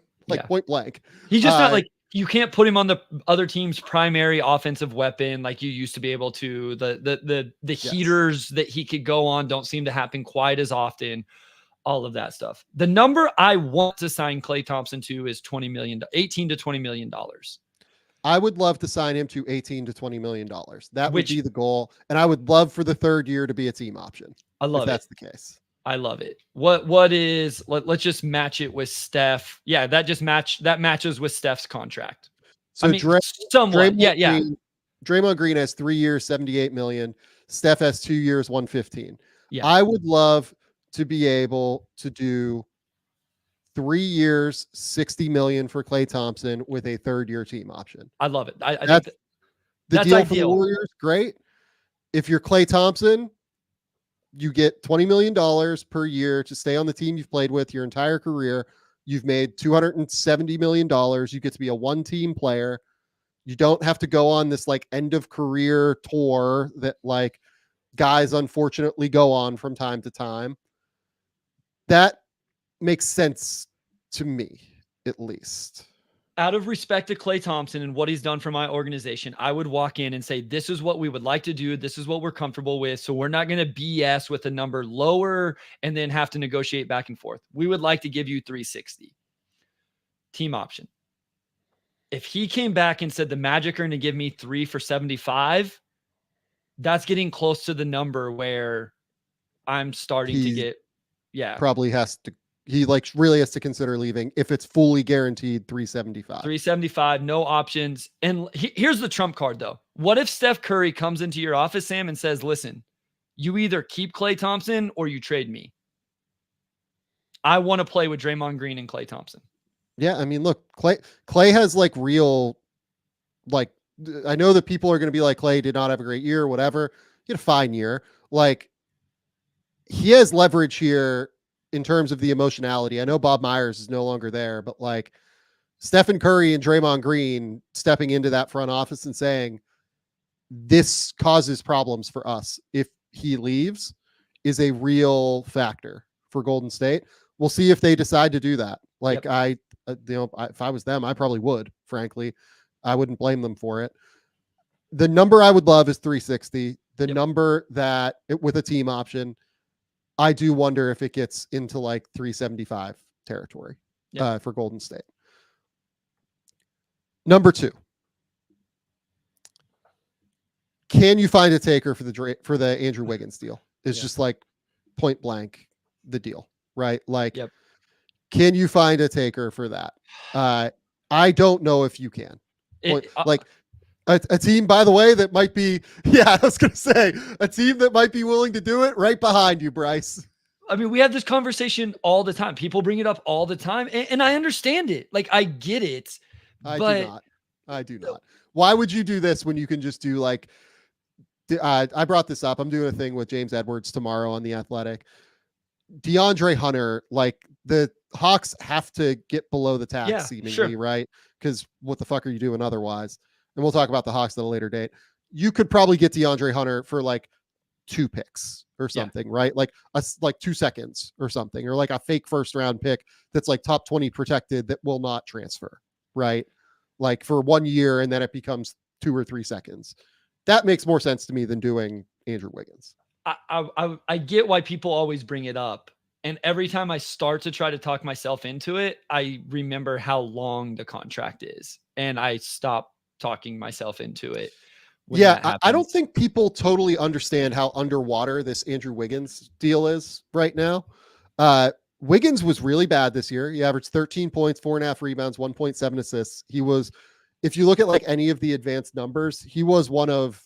point blank. He's just not you can't put him on the other team's primary offensive weapon like you used to be able to. The heaters that he could go on don't seem to happen quite as often. All of that stuff. The number I want to sign Klay Thompson to is $18 to $20 million. I would love to sign him to $18 to $20 million. That would be the goal. And I would love for the third year to be a team option. I love if that's the case. I love it. Let's just match it with Steph. Yeah, that matches with Steph's contract. So somewhat. Draymond Green has 3 years, $78 million. Steph has 2 years, $115. Yeah. I would love to be able to do 3 years, $60 million for Klay Thompson with a third-year team option. I love it. That's deal ideal for the Warriors. Great. If you're Klay Thompson, you get $20 million per year to stay on the team you've played with your entire career. You've made $270 million. You get to be a one-team player. You don't have to go on this end of career tour that guys unfortunately go on from time to time. That makes sense to me, at least. Out of respect to Klay Thompson and what he's done for my organization, I would walk in and say, this is what we would like to do. This is what we're comfortable with. So we're not going to BS with a number lower and then have to negotiate back and forth. We would like to give you 360 team option. If he came back and said the Magic are going to give me 3 for 75, that's getting close to the number where I'm starting to get, probably has to, he really has to consider leaving if it's fully guaranteed 375, no options. And here's the trump card though. What if Steph Curry comes into your office, Sam, and says, listen, you either keep Klay Thompson or you trade me. I want to play with Draymond Green and Klay Thompson. Yeah. I mean, look, Klay has real, I know that people are going to be like, Klay did not have a great year or whatever. He had a fine year. He has leverage here in terms of the emotionality. I know Bob Myers is no longer there, but Stephen Curry and Draymond Green stepping into that front office and saying, this causes problems for us if he leaves, is a real factor for Golden State. We'll see if they decide to do that. if I was them, I probably would. Frankly, I wouldn't blame them for it. The number I would love is 360. The number that with a team option, I do wonder if it gets into like 375 territory for Golden State. Number 2. Can you find a taker for the Andrew Wiggins deal? It's just like point blank the deal, right? Like, can you find a taker for that? I don't know if you can. A team, by the way, that might be, I was going to say, a team that might be willing to do it right behind you, Bryce. I mean, we have this conversation all the time. People bring it up all the time, and I understand it. Like, I get it. I do not. Why would you do this when you can just do like, I brought this up. I'm doing a thing with James Edwards tomorrow on The Athletic. DeAndre Hunter, like the Hawks have to get below the tax seemingly, right? Because what the fuck are you doing otherwise? And we'll talk about the Hawks at a later date. You could probably get DeAndre Hunter for like 2 picks or something, right? Like 2 seconds or something, or like a fake first round pick that's like top 20 protected that will not transfer, right? Like for 1 year, and then it becomes 2 or 3 seconds. That makes more sense to me than doing Andrew Wiggins. I get why people always bring it up. And every time I start to try to talk myself into it, I remember how long the contract is. And I stop talking myself into it. I don't think people totally understand how underwater this Andrew Wiggins deal is right now. Wiggins was really bad this year. He averaged 13 points, 4.5 rebounds, 1.7 assists. He was, if you look at like any of the advanced numbers, he was one of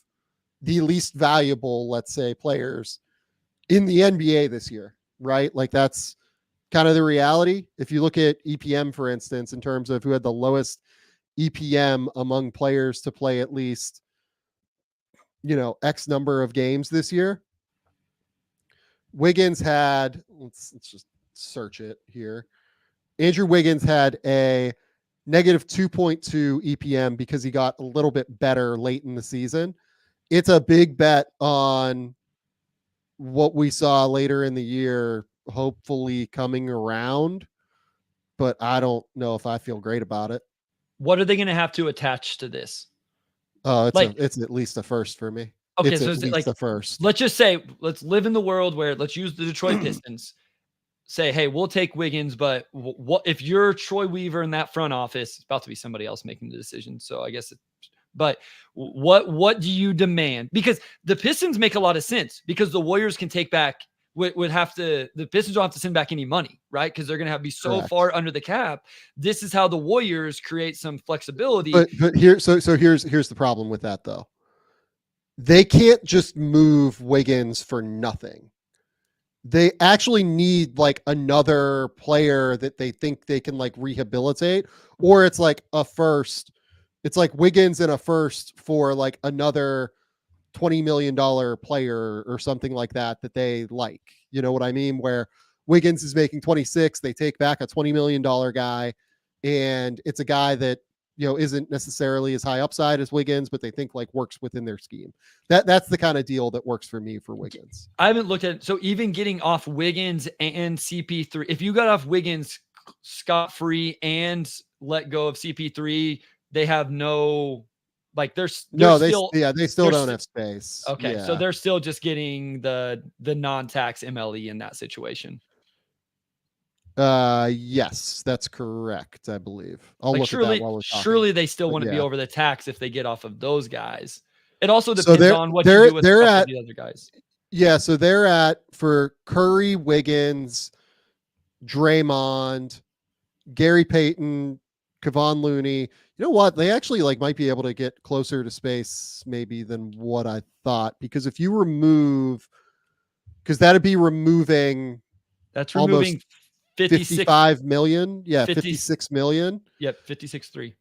the least valuable, let's say, players in the NBA this year, right? Like that's kind of the reality. If you look at EPM, for instance, in terms of who had the lowest EPM among players to play at least, X number of games this year, Wiggins had, let's just search it here. Andrew Wiggins had a negative 2.2 EPM because he got a little bit better late in the season. It's a big bet on what we saw later in the year, hopefully coming around, but I don't know if I feel great about it. What are they going to have to attach to this? It's at least a first for me. Okay, it's so at least a first. Let's just say, let's live in the world where let's use the Detroit Pistons. Say, hey, we'll take Wiggins, but what if you're Troy Weaver in that front office? It's about to be somebody else making the decision, so I guess. But what do you demand? Because the Pistons make a lot of sense because the Warriors can take back. The Pistons don't have to send back any money, right? Because they're going to be so far under the cap. This is how the Warriors create some flexibility. But here's the problem with that though. They can't just move Wiggins for nothing. They actually need like another player that they think they can like rehabilitate, or it's like a first. It's like Wiggins and a first for like another $20 million player or something like that they like. You know what I mean? Where Wiggins is making 26, they take back a $20 million guy, and it's a guy that, isn't necessarily as high upside as Wiggins, but they think like works within their scheme. That's the kind of deal that works for me for Wiggins. I haven't looked at it. So even getting off Wiggins and CP3, if you got off Wiggins scot-free and let go of CP3, they have no, like they still don't have space. Okay. So they're still just getting the non-tax MLE in that situation. Yes, that's correct. I believe. I'll look at that while we're talking. Surely they still want to be over the tax if they get off of those guys. It also depends on what you do with the other guys. Yeah. So they're at, for Curry, Wiggins, Draymond, Gary Payton, Kevon Looney. You know what? They actually might be able to get closer to space maybe than what I thought, because if you remove, because that'd be removing. That's removing 55 million. Yeah. 56 million. Yep. 56.3.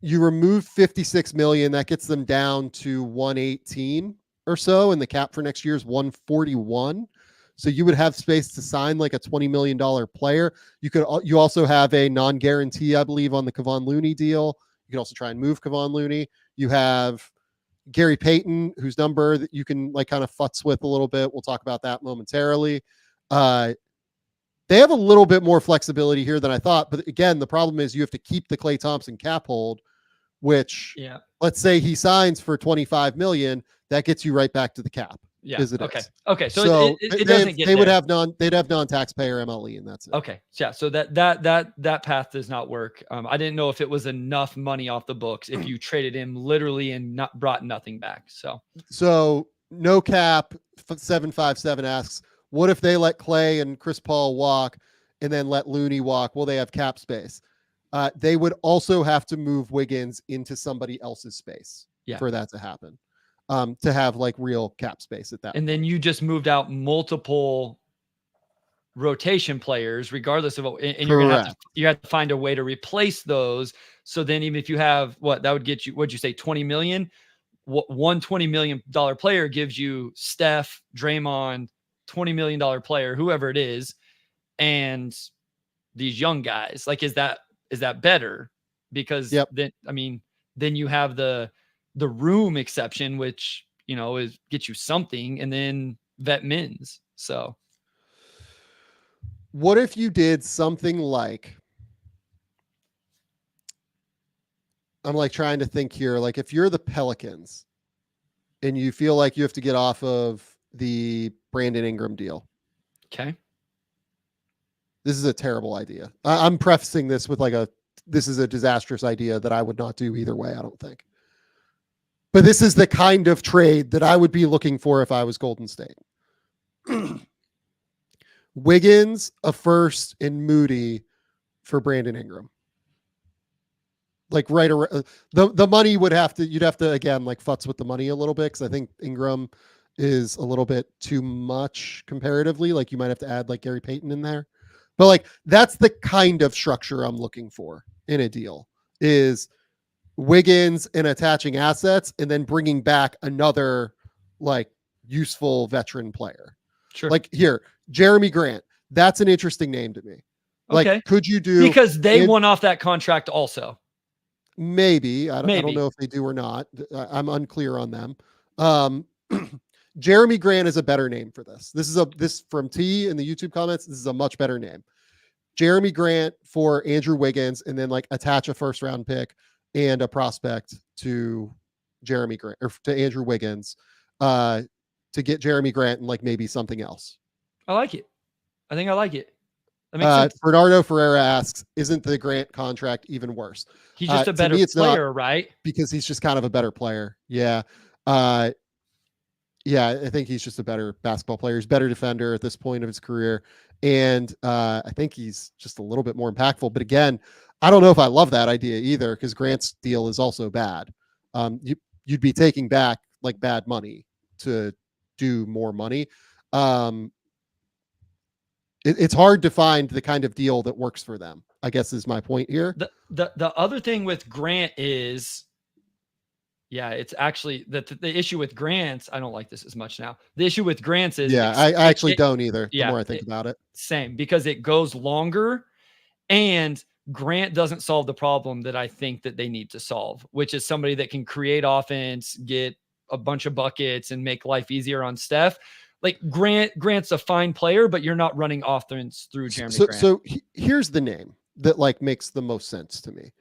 You remove 56 million. That gets them down to 118 or so. And the cap for next year is 141. So you would have space to sign like a $20 million player. You also have a non-guarantee, I believe, on the Kevon Looney deal. You can also try and move Kevon Looney. You have Gary Payton, whose number that you can like kind of futz with a little bit. We'll talk about that momentarily. They have a little bit more flexibility here than I thought. But again, the problem is you have to keep the Klay Thompson cap hold, which let's say he signs for $25 million, that gets you right back to the cap. Yeah. Is. Okay. So it doesn't get. They would have they'd have non-taxpayer MLE, and that's it. Okay. Yeah. So that path does not work. I didn't know if it was enough money off the books if you traded him literally and not brought nothing back. So no cap. 757 asks, what if they let Klay and Chris Paul walk and then let Looney walk? Will they have cap space? They would also have to move Wiggins into somebody else's space for that to happen. To have like real cap space at that. And then you just moved out multiple rotation players, regardless of what, and you have to find a way to replace those. So then even if you have that would get you, what'd you say, 20 million? One $20 million player gives you Steph, Draymond, $20 million player, whoever it is, and these young guys. Like, is that better? Because then you have the room exception, which, is get you something, and then vet mins. So what if you did something like, I'm like trying to think here, like if you're the Pelicans and you feel like you have to get off of the Brandon Ingram deal. Okay. This is a terrible idea. I'm prefacing this with this is a disastrous idea that I would not do either way, I don't think. But this is the kind of trade that I would be looking for if I was Golden State. Wiggins, a first, and Moody for Brandon Ingram. Like right around the money you'd have to again like futz with the money a little bit, because I think Ingram is a little bit too much comparatively. Like you might have to add like Gary Payton in there, but like that's the kind of structure I'm looking for in a deal, is Wiggins and attaching assets and then bringing back another like useful veteran player. Sure. Like here, Jeremy Grant. That's an interesting name to me. Like, could you do, because they won off that contract also? Maybe. I don't know if they do or not. I'm unclear on them. Jeremy Grant is a better name for this. This from T in the YouTube comments. This is a much better name. Jeremy Grant for Andrew Wiggins, and then like attach a first round pick and a prospect to Jeremy Grant or to Andrew Wiggins to get Jeremy Grant and like maybe something else. I like it. I think I like it. That makes sense. Bernardo Ferreira asks, isn't the Grant contract even worse? He's just a better player, right? Because he's just kind of a better player. Yeah. Yeah, I think he's just a better basketball player. He's a better defender at this point of his career. And I think he's just a little bit more impactful. But again, I don't know if I love that idea either, because Grant's deal is also bad. You'd be taking back like bad money to do more money. It's hard to find the kind of deal that works for them, I guess is my point here. The other thing with Grant is, it's actually the issue with Grants. I don't like this as much now. The issue with Grants is, I actually don't either. The more I think about it, same, because it goes longer, and Grant doesn't solve the problem that I think that they need to solve, which is somebody that can create offense, get a bunch of buckets, and make life easier on Steph. Like Grant's a fine player, but you're not running offense through Jeremy Grant. So here's the name that like makes the most sense to me.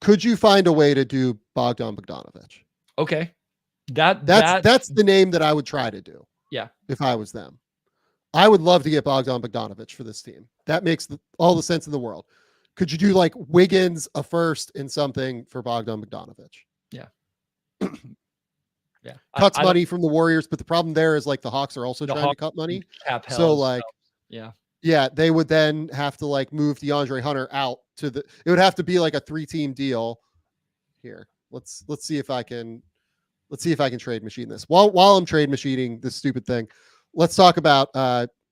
Could you find a way to do Bogdan Bogdanovic? Okay. That's the name that I would try to do. Yeah. If I was them, I would love to get Bogdan Bogdanovic for this team. That makes all the sense in the world. Could you do like Wiggins, a first, and something for Bogdan Bogdanovic? Yeah. Yeah. Cuts money from the Warriors, but the problem there is like the Hawks are also trying to cut money. So like, yeah, they would then have to like move DeAndre Hunter out to it would have to be like a 3-team deal here. Let's see if I can trade machine this. While I'm trade machining this stupid thing, let's talk about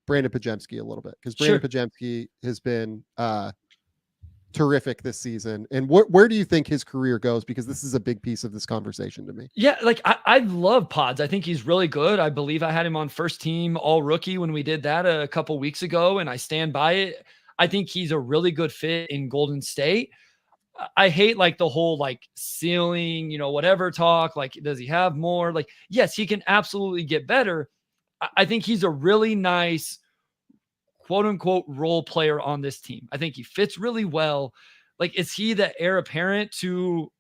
Brandon Podziemski a little bit, because Brandon Podziemski has been terrific this season. And where do you think his career goes? Because this is a big piece of this conversation to me. Yeah, like I love Pods. I think he's really good. I believe I had him on first team all rookie when we did that a couple weeks ago, and I stand by it. I think he's a really good fit in Golden State. I hate like the whole like ceiling, whatever talk. Like, does he have more? Like, yes, he can absolutely get better. I think he's a really nice quote unquote role player on this team. I think he fits really well. Like, is he the heir apparent to,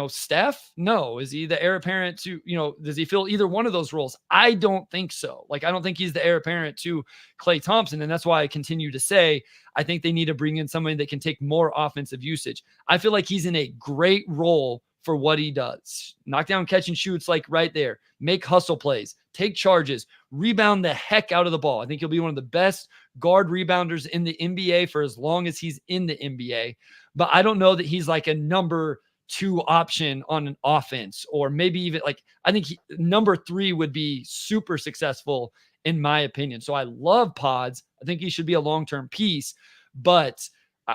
Steph? No. Is he the heir apparent to, does he fill either one of those roles? I don't think so. Like, I don't think he's the heir apparent to Klay Thompson. And that's why I continue to say, I think they need to bring in somebody that can take more offensive usage. I feel like he's in a great role for what he does. Knock down, catch and shoots, like right there. Make hustle plays, take charges, rebound the heck out of the ball. I think he'll be one of the best guard rebounders in the NBA for as long as he's in the NBA. But I don't know that he's like a number 2 option on an offense, or maybe even like, I think number 3 would be super successful in my opinion. So I love Pods. I think he should be a long-term piece, but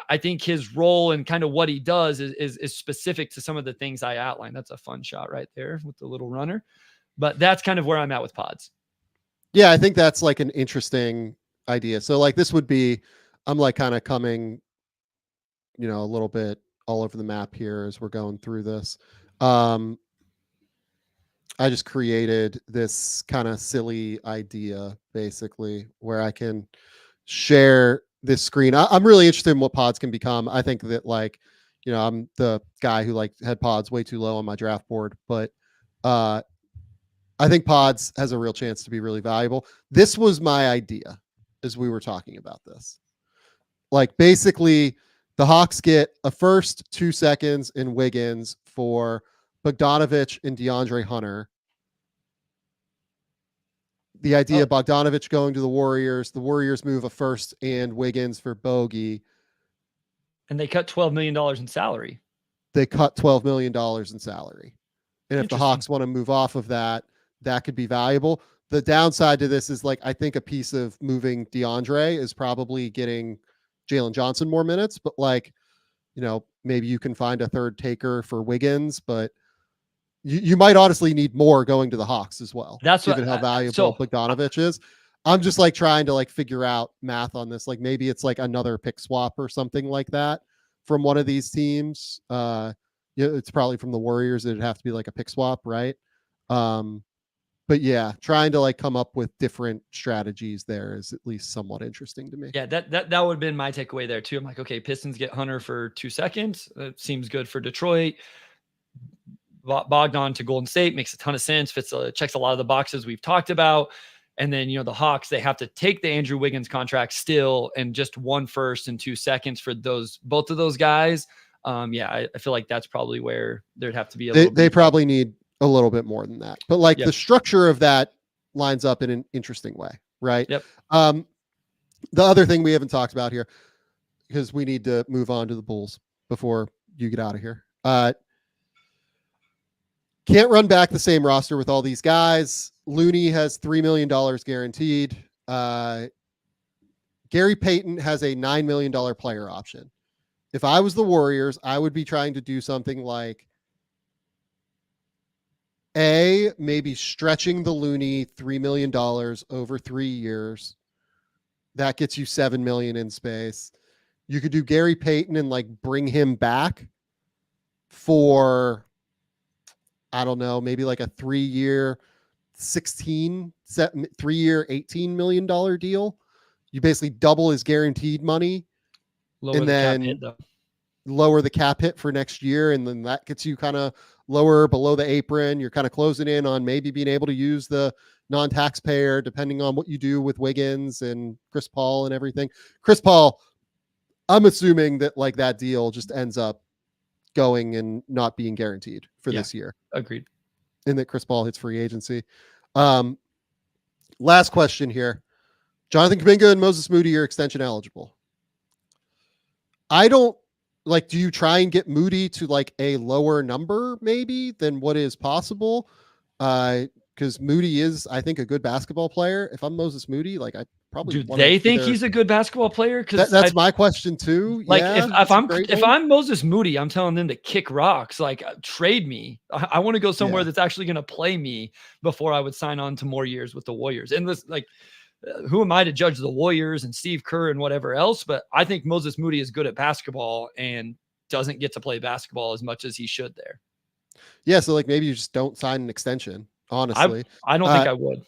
I think his role and kind of what he does is specific to some of the things I outlined. That's a fun shot right there with the little runner, but that's kind of where I'm at with Pods. Yeah, I think that's like an interesting idea. So like this would be, I'm like kind of coming, a little bit all over the map here as we're going through this. I just created this kind of silly idea basically where I can share this screen. I'm really interested in what Pods can become. I think that like, I'm the guy who like had Pods way too low on my draft board, but I think Pods has a real chance to be really valuable. This was my idea as we were talking about this. Like basically the Hawks get a first, 2 seconds in Wiggins for Bogdanovich and DeAndre Hunter. The idea of Bogdanovich going to the Warriors move a first and Wiggins for Bogey. And they cut $12 million in salary. They cut $12 million in salary. And if the Hawks want to move off of that, that could be valuable. The downside to this is like, I think a piece of moving DeAndre is probably getting Jalen Johnson more minutes, but like, maybe you can find a third taker for Wiggins, but you might honestly need more going to the Hawks as well. That's given how valuable Bogdanovich is. I'm just like trying to like figure out math on this. Like maybe it's like another pick swap or something like that from one of these teams. It's probably from the Warriors. It'd have to be like a pick swap, right? But yeah, trying to like come up with different strategies there is at least somewhat interesting to me. Yeah, that would have been my takeaway there too. I'm like, okay, Pistons get Hunter for 2 seconds. That seems good for Detroit. Bogdan to Golden State makes a ton of sense. Checks a lot of the boxes we've talked about. And then, the Hawks, they have to take the Andrew Wiggins contract still and just 1 first and 2 seconds for both of those guys. I feel like that's probably where there'd have to be they probably need a little bit more than that, but like the structure of that lines up in an interesting way, right? Yep. The other thing we haven't talked about here, because we need to move on to the Bulls before you get out of here. Can't run back the same roster with all these guys. Looney has $3 million guaranteed. Gary Payton has a $9 million player option. If I was the Warriors, I would be trying to do something like maybe stretching the Looney $3 million over 3 years. That gets you $7 million in space. You could do Gary Payton and like bring him back for, I don't know, maybe like a 3-year, 18 million deal. You basically double his guaranteed money, and then lower the cap hit for next year, and then that gets you kind of lower below the apron. You're kind of closing in on maybe being able to use the non-taxpayer, depending on what you do with Wiggins and Chris Paul and everything. Chris Paul, I'm assuming that like that deal just ends up going and not being guaranteed for this year. Agreed. And that Chris Paul hits free agency. Last question here. Jonathan Kuminga and Moses Moody are extension eligible. I don't like, do you try and get Moody to like a lower number maybe than what is possible? Because Moody is, I think, a good basketball player. If I'm Moses Moody, like I probably do they think he's a good basketball player? Because that's my question too. Like if I'm Moses Moody, I'm telling them to kick rocks. Like trade me. I want to go somewhere that's actually going to play me before I would sign on to more years with the Warriors. And this, like, who am I to judge the Warriors and Steve Kerr and whatever else? But I think Moses Moody is good at basketball and doesn't get to play basketball as much as he should there. Yeah, so like maybe you just don't sign an extension. Honestly, I don't think I would.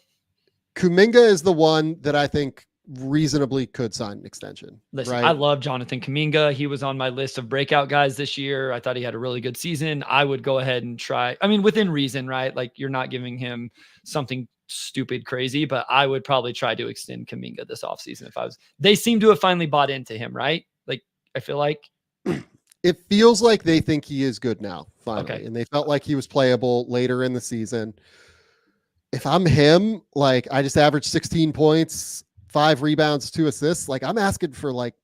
Kuminga is the one that I think reasonably could sign an extension. Listen, right? I love Jonathan Kuminga. He was on my list of breakout guys this year. I thought he had a really good season. I would go ahead and try. I mean, within reason, right? Like you're not giving him something stupid crazy, but I would probably try to extend Kuminga this offseason if I was. They seem to have finally bought into him, right? Like I feel like it feels like they think he is good now, finally. Okay. And they felt like he was playable later in the season. If I'm him, like I just averaged 16 points, 5 rebounds, 2 assists. Like I'm asking for like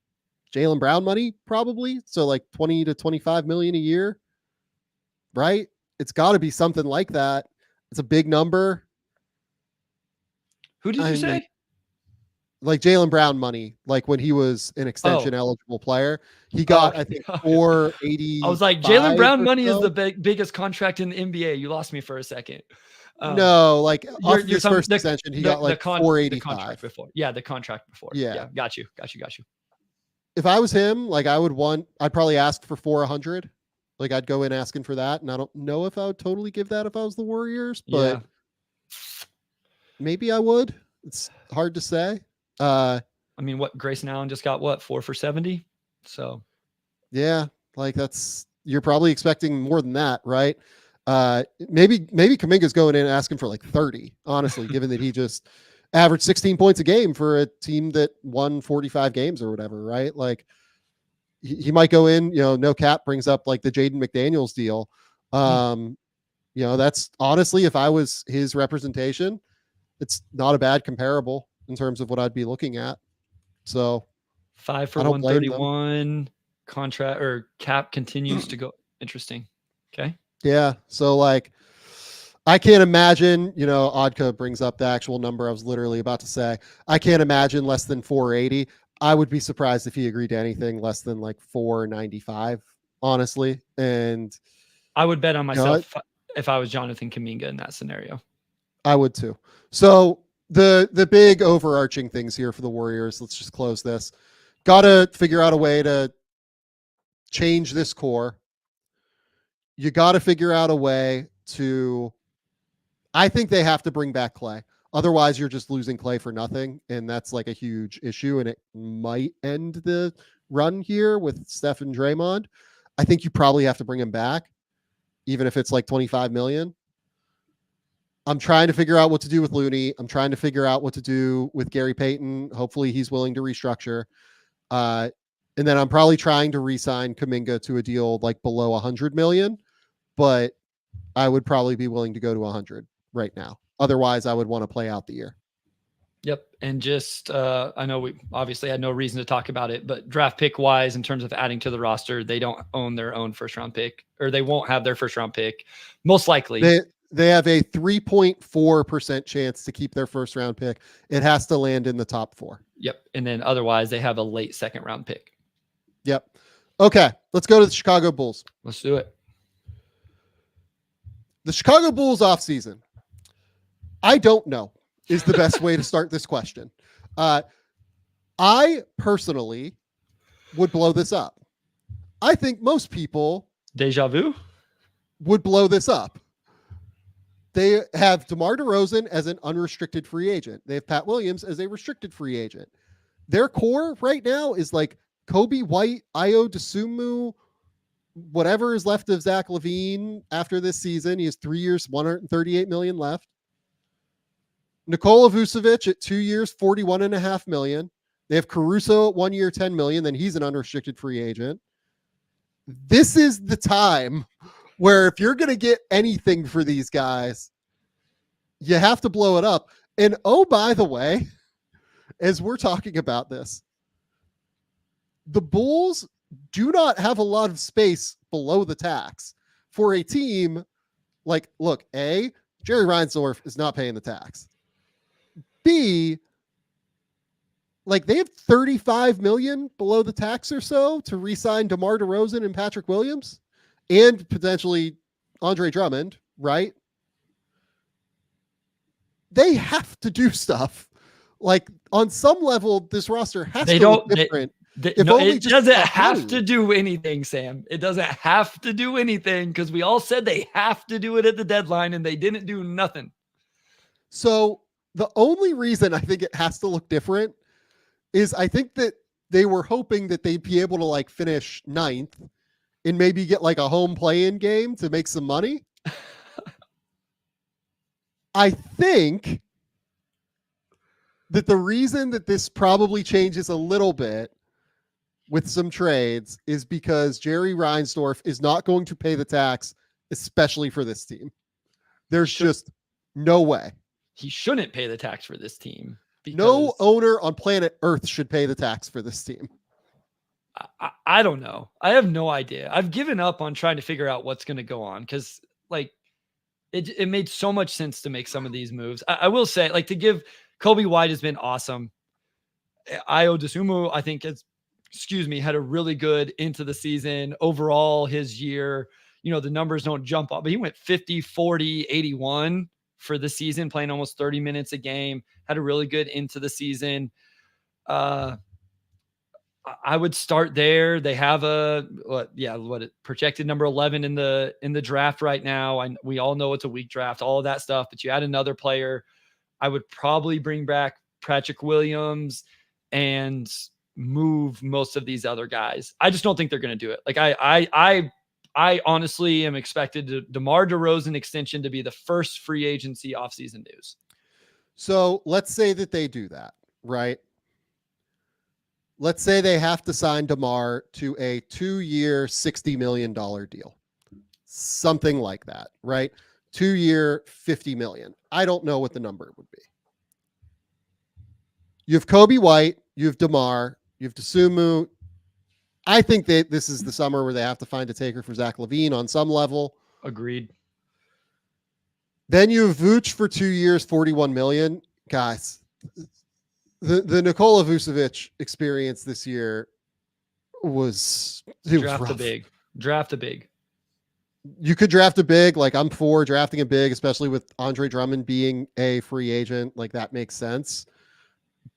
Jaylen Brown money, probably. So like 20 to 25 million a year, right? It's got to be something like that. It's a big number. Who did you say? Like Jaylen Brown money, like when he was an extension eligible player, he got, I think, 480. I was like, Jaylen Brown money is the biggest contract in the NBA. You lost me for a second. No, like off his first extension, he got like 485. The contract before. Yeah, the contract before. Yeah. Got you. If I was him, like I'd probably ask for 400. Like I'd go in asking for that. And I don't know if I would totally give that if I was the Warriors, but maybe I would. It's hard to say. I mean, Grayson Allen just got 4 for 70. So yeah, like you're probably expecting more than that, right? Maybe Kuminga's going in and asking for like 30, honestly, given that he just averaged 16 points a game for a team that won 45 games or whatever, right? Like he might go in, no cap brings up like the Jaden McDaniels deal. That's honestly, if I was his representation, it's not a bad comparable in terms of what I'd be looking at. So 5 for 131 contract or cap continues to go. Interesting. Okay. Yeah. So like, I can't imagine, Odka brings up the actual number I was literally about to say. I can't imagine less than 480. I would be surprised if he agreed to anything less than like 495, honestly. And I would bet on myself if I was Jonathan Kuminga in that scenario. I would too. So the big overarching things here for the Warriors, let's just close this. Got to figure out a way to change this core. You got to figure out a way to, I think they have to bring back Clay. Otherwise, you're just losing Clay for nothing. And that's like a huge issue. And it might end the run here with Steph and Draymond. I think you probably have to bring him back, even if it's like 25 million. I'm trying to figure out what to do with Looney. I'm trying to figure out what to do with Gary Payton. Hopefully he's willing to restructure. And then I'm probably trying to re-sign Kuminga to a deal like below 100 million, but I would probably be willing to go to 100 right now. Otherwise I would want to play out the year. Yep. And just, I know we obviously had no reason to talk about it, but draft pick wise, in terms of adding to the roster, they don't own their own first round pick, or they won't have their first round pick. Most likely. They have a 3.4% chance to keep their first round pick. It has to land in the top 4. Yep. And then otherwise they have a late second round pick. Yep. Okay. Let's go to the Chicago Bulls. Let's do it. The Chicago Bulls offseason. I don't know is the best way to start this question. I personally would blow this up. I think most people deja vu would blow this up. They have DeMar DeRozan as an unrestricted free agent. They have Pat Williams as a restricted free agent. Their core right now is like Kobe White, Ayo Dosunmu, whatever is left of Zach LaVine after this season. He has 3 years, 138 million left. Nikola Vucevic at 2 years, 41.5 million. They have Caruso at 1 year, 10 million. Then he's an unrestricted free agent. This is the time where if you're going to get anything for these guys, you have to blow it up. And oh, by the way, as we're talking about this, the Bulls do not have a lot of space below the tax for a team like, look, A, Jerry Reinsdorf is not paying the tax. B, like they have 35 million below the tax or so to re-sign DeMar DeRozan and Patrick Williams and potentially Andre Drummond, right? They have to do stuff. Like on some level, this roster has to look different. It doesn't have to do anything, Sam. It doesn't have to do anything because we all said they have to do it at the deadline and they didn't do nothing. So the only reason I think it has to look different is I think that they were hoping that they'd be able to like finish 9th and maybe get like a home play-in game to make some money. I think that the reason that this probably changes a little bit with some trades is because Jerry Reinsdorf is not going to pay the tax, especially for this team. There's just no way. He shouldn't pay the tax for this team. No owner on planet Earth should pay the tax for this team. I don't know. I have no idea. I've given up on trying to figure out what's going to go on because like it made so much sense to make some of these moves. I will say, like, to give Kobe White has been awesome. Ayo Dosunmu, I think had a really good into the season. Overall, his year, the numbers don't jump up, but he went 50, 40, 81 for the season, playing almost 30 minutes a game, had a really good into the season. I would start there. They have projected number 11 in the draft right now. We all know it's a weak draft, all of that stuff, but you add another player. I would probably bring back Patrick Williams and move most of these other guys. I just don't think they're going to do it. Like I honestly am expected DeMar DeRozan extension to be the first free agency offseason news. So let's say that they do that, right? Let's say they have to sign DeMar to a 2-year, $60 million deal. Something like that, right? 2-year, $50 million. I don't know what the number would be. You have Kobe White, you have DeMar, you have Dosunmu. I think that this is the summer where they have to find a taker for Zach LaVine on some level. Agreed. Then you have Vooch for 2 years, $41 million. Guys, the Nikola Vucevic experience this year was draft a big. You could draft a big, like I'm for drafting a big, especially with Andre Drummond being a free agent. Like that makes sense.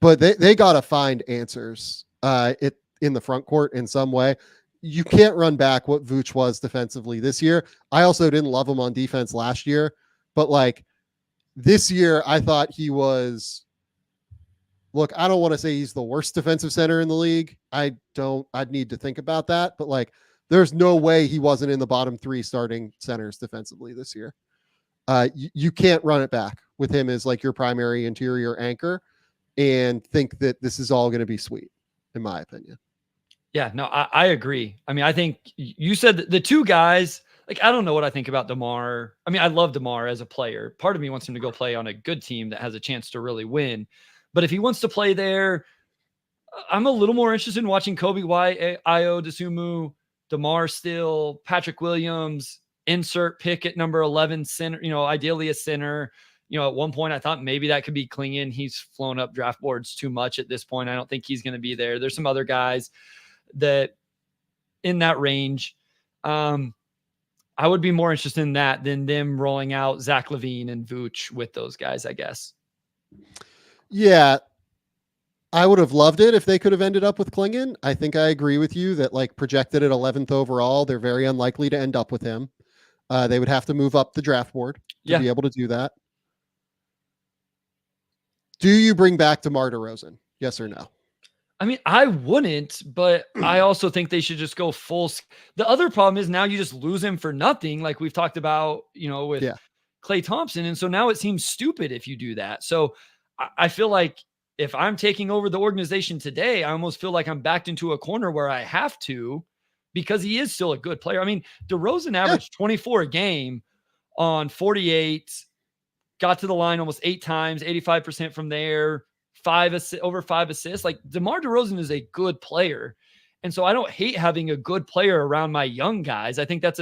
But they got to find answers in the front court in some way. You can't run back what Vooch was defensively this year. I also didn't love him on defense last year, but like this year, I thought he was. Look, I don't want to say he's the worst defensive center in the league. I'd need to think about that, but like, there's no way he wasn't in the bottom 3 starting centers defensively this year. You can't run it back with him as like your primary interior anchor and think that this is all going to be sweet, in my opinion. Yeah, no, I agree. I mean, I think you said that the two guys, like, I don't know what I think about DeMar. I mean, I love DeMar as a player. Part of me wants him to go play on a good team that has a chance to really win. But if he wants to play there, I'm a little more interested in watching Kobe White, Ayo Dosunmu, DeMar still, Patrick Williams, insert pick at number 11 center, ideally a center. At one point I thought maybe that could be Klingon. He's flown up draft boards too much at this point. I don't think he's going to be there. There's some other guys that in that range. I would be more interested in that than them rolling out Zach LaVine and Vooch with those guys, I guess. Yeah, I would have loved it if they could have ended up with Klingon. I think I agree with you that like projected at 11th overall, they're very unlikely to end up with him. They would have to move up the draft board to be able to do that. Do you bring back DeMar DeRozan? Yes or no? I mean, I wouldn't, but I also think they should just go full. The other problem is now you just lose him for nothing. Like we've talked about, with Klay Thompson. And so now it seems stupid if you do that. So I feel like if I'm taking over the organization today, I almost feel like I'm backed into a corner where I have to, because he is still a good player. I mean, DeRozan averaged 24 a game on 48, got to the line almost 8 times, 85% from there, over 5 assists. Like DeMar DeRozan is a good player. And so I don't hate having a good player around my young guys. I think that's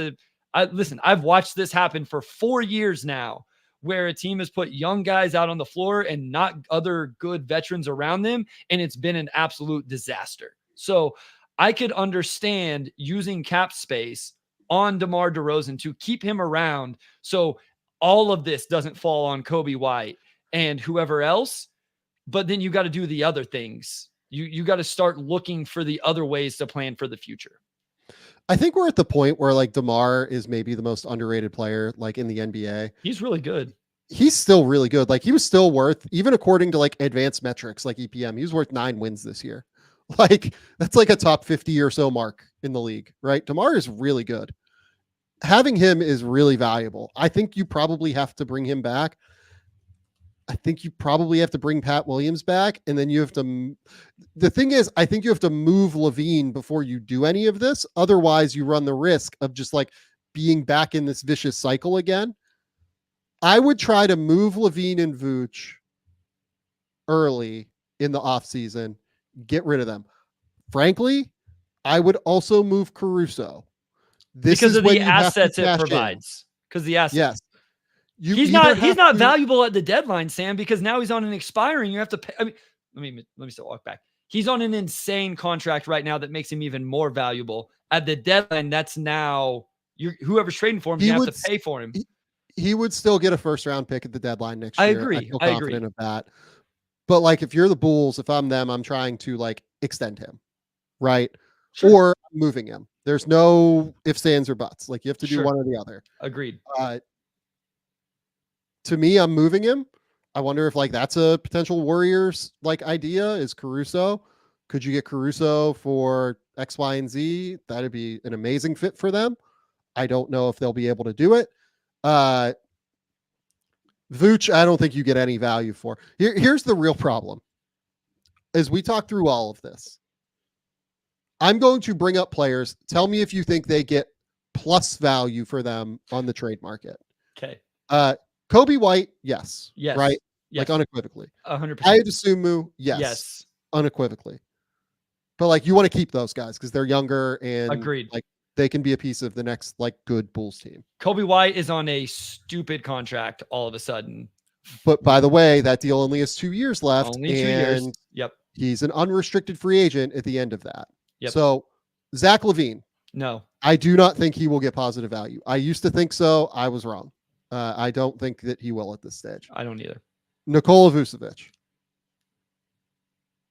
listen, I've watched this happen for 4 years now, where a team has put young guys out on the floor and not other good veterans around them. And it's been an absolute disaster. So I could understand using cap space on DeMar DeRozan to keep him around. So all of this doesn't fall on Kobe White and whoever else, but then you got to do the other things. You got to start looking for the other ways to plan for the future. I think we're at the point where like DeMar is maybe the most underrated player like in the NBA. He's really good. he's still really good. Like he was still worth, even according to like advanced metrics like EPM, he was worth 9 wins this year. Like that's like a top 50 or so mark in the league, right? DeMar is really good. Having him is really valuable. I think you probably have to bring him back. I think you probably have to bring Pat Williams back. And then you have to, the thing is, I think you have to move Levine before you do any of this. Otherwise, you run the risk of just like being back in this vicious cycle again. I would try to move Levine and Vooch early in the offseason, get rid of them. Frankly, I would also move Caruso. This because is of when the you have to assets it cash in. provides. Because the assets. Yes. He's not valuable at the deadline, Sam, because now he's on an expiring. You have to pay. I mean, let me still walk back. He's on an insane contract right now that makes him even more valuable at the deadline. That's now whoever's trading for him, you have to pay for him. He would still get a first round pick at the deadline next year. I agree. I feel confident of that. But like, if you're the Bulls, if I'm them, I'm trying to like extend him, right? Sure. Or moving him. There's no ifs, ands, or buts. Like you have to do one or the other. Agreed. To me, I'm moving him. I wonder if like that's a potential Warriors like idea is Caruso. Could you get Caruso for X, Y, and Z? That'd be an amazing fit for them. I don't know if they'll be able to do it. Vooch, I don't think you get any value for. Here's the real problem. As we talk through all of this, I'm going to bring up players. Tell me if you think they get plus value for them on the trade market. Okay. Kobe White, yes. Yes. Right? Yes. Like unequivocally. 100%. Ayodasumu, yes. Yes. Unequivocally. But like you want to keep those guys because they're younger and agreed. Like they can be a piece of the next like good Bulls team. Kobe White is on a stupid contract all of a sudden. But by the way, that deal only has 2 years left. Only 2 years. Yep. He's an unrestricted free agent at the end of that. Yep. So Zach LaVine. No. I do not think he will get positive value. I used to think so. I was wrong. I don't think that he will at this stage. I don't either. Nikola Vucevic.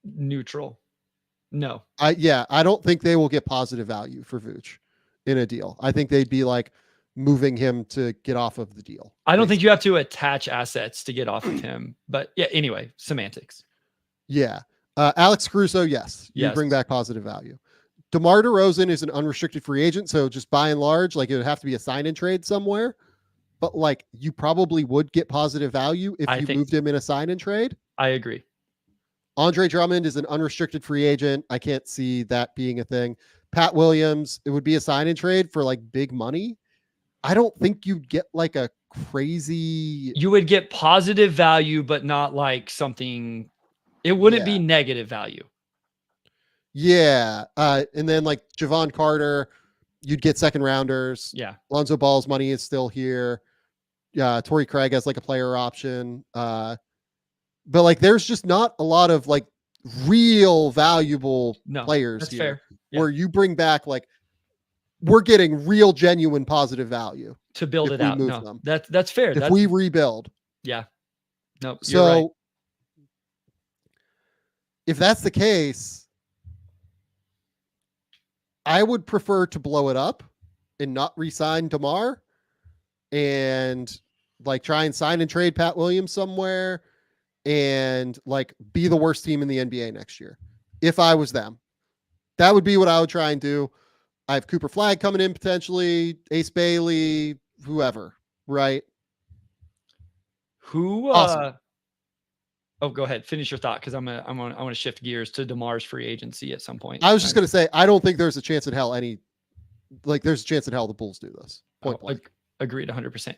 Neutral. No. I don't think they will get positive value for Vooch in a deal. I think they'd be like moving him to get off of the deal. I don't think you have to attach assets to get off of him. But yeah, anyway, semantics. Yeah. Alex Caruso, yes. You bring back positive value. DeMar DeRozan is an unrestricted free agent, so just by and large, like it would have to be a sign and trade somewhere. But like you probably would get positive value if you moved him in a sign and trade. I agree. Andre Drummond is an unrestricted free agent. I can't see that being a thing. Pat Williams, it would be a sign and trade for like big money. I don't think you'd get like a crazy. You would get positive value, but not like something. It wouldn't be negative value. Yeah. And then like Javon Carter, you'd get second rounders. Yeah. Lonzo Ball's money is still here. Yeah. Torrey Craig has like a player option. But like, there's just not a lot of like real valuable players that's here fair. Yeah. Where you bring back, like, we're getting real, genuine positive value to build it out. No, that's fair. If we rebuild. Yeah. No, so you're right. If that's the case, I would prefer to blow it up and not re-sign DeMar and like try and sign and trade Pat Williams somewhere and like be the worst team in the NBA next year. If I was them, that would be what I would try and do. I have Cooper Flagg coming in potentially, Ace Bailey, whoever, right? Who? Awesome. Oh, go ahead. Finish your thought because I want to shift gears to DeMar's free agency at some point. I was just going to say, I don't think there's a chance in hell there's a chance in hell the Bulls do this. Point blank. Agreed 100%.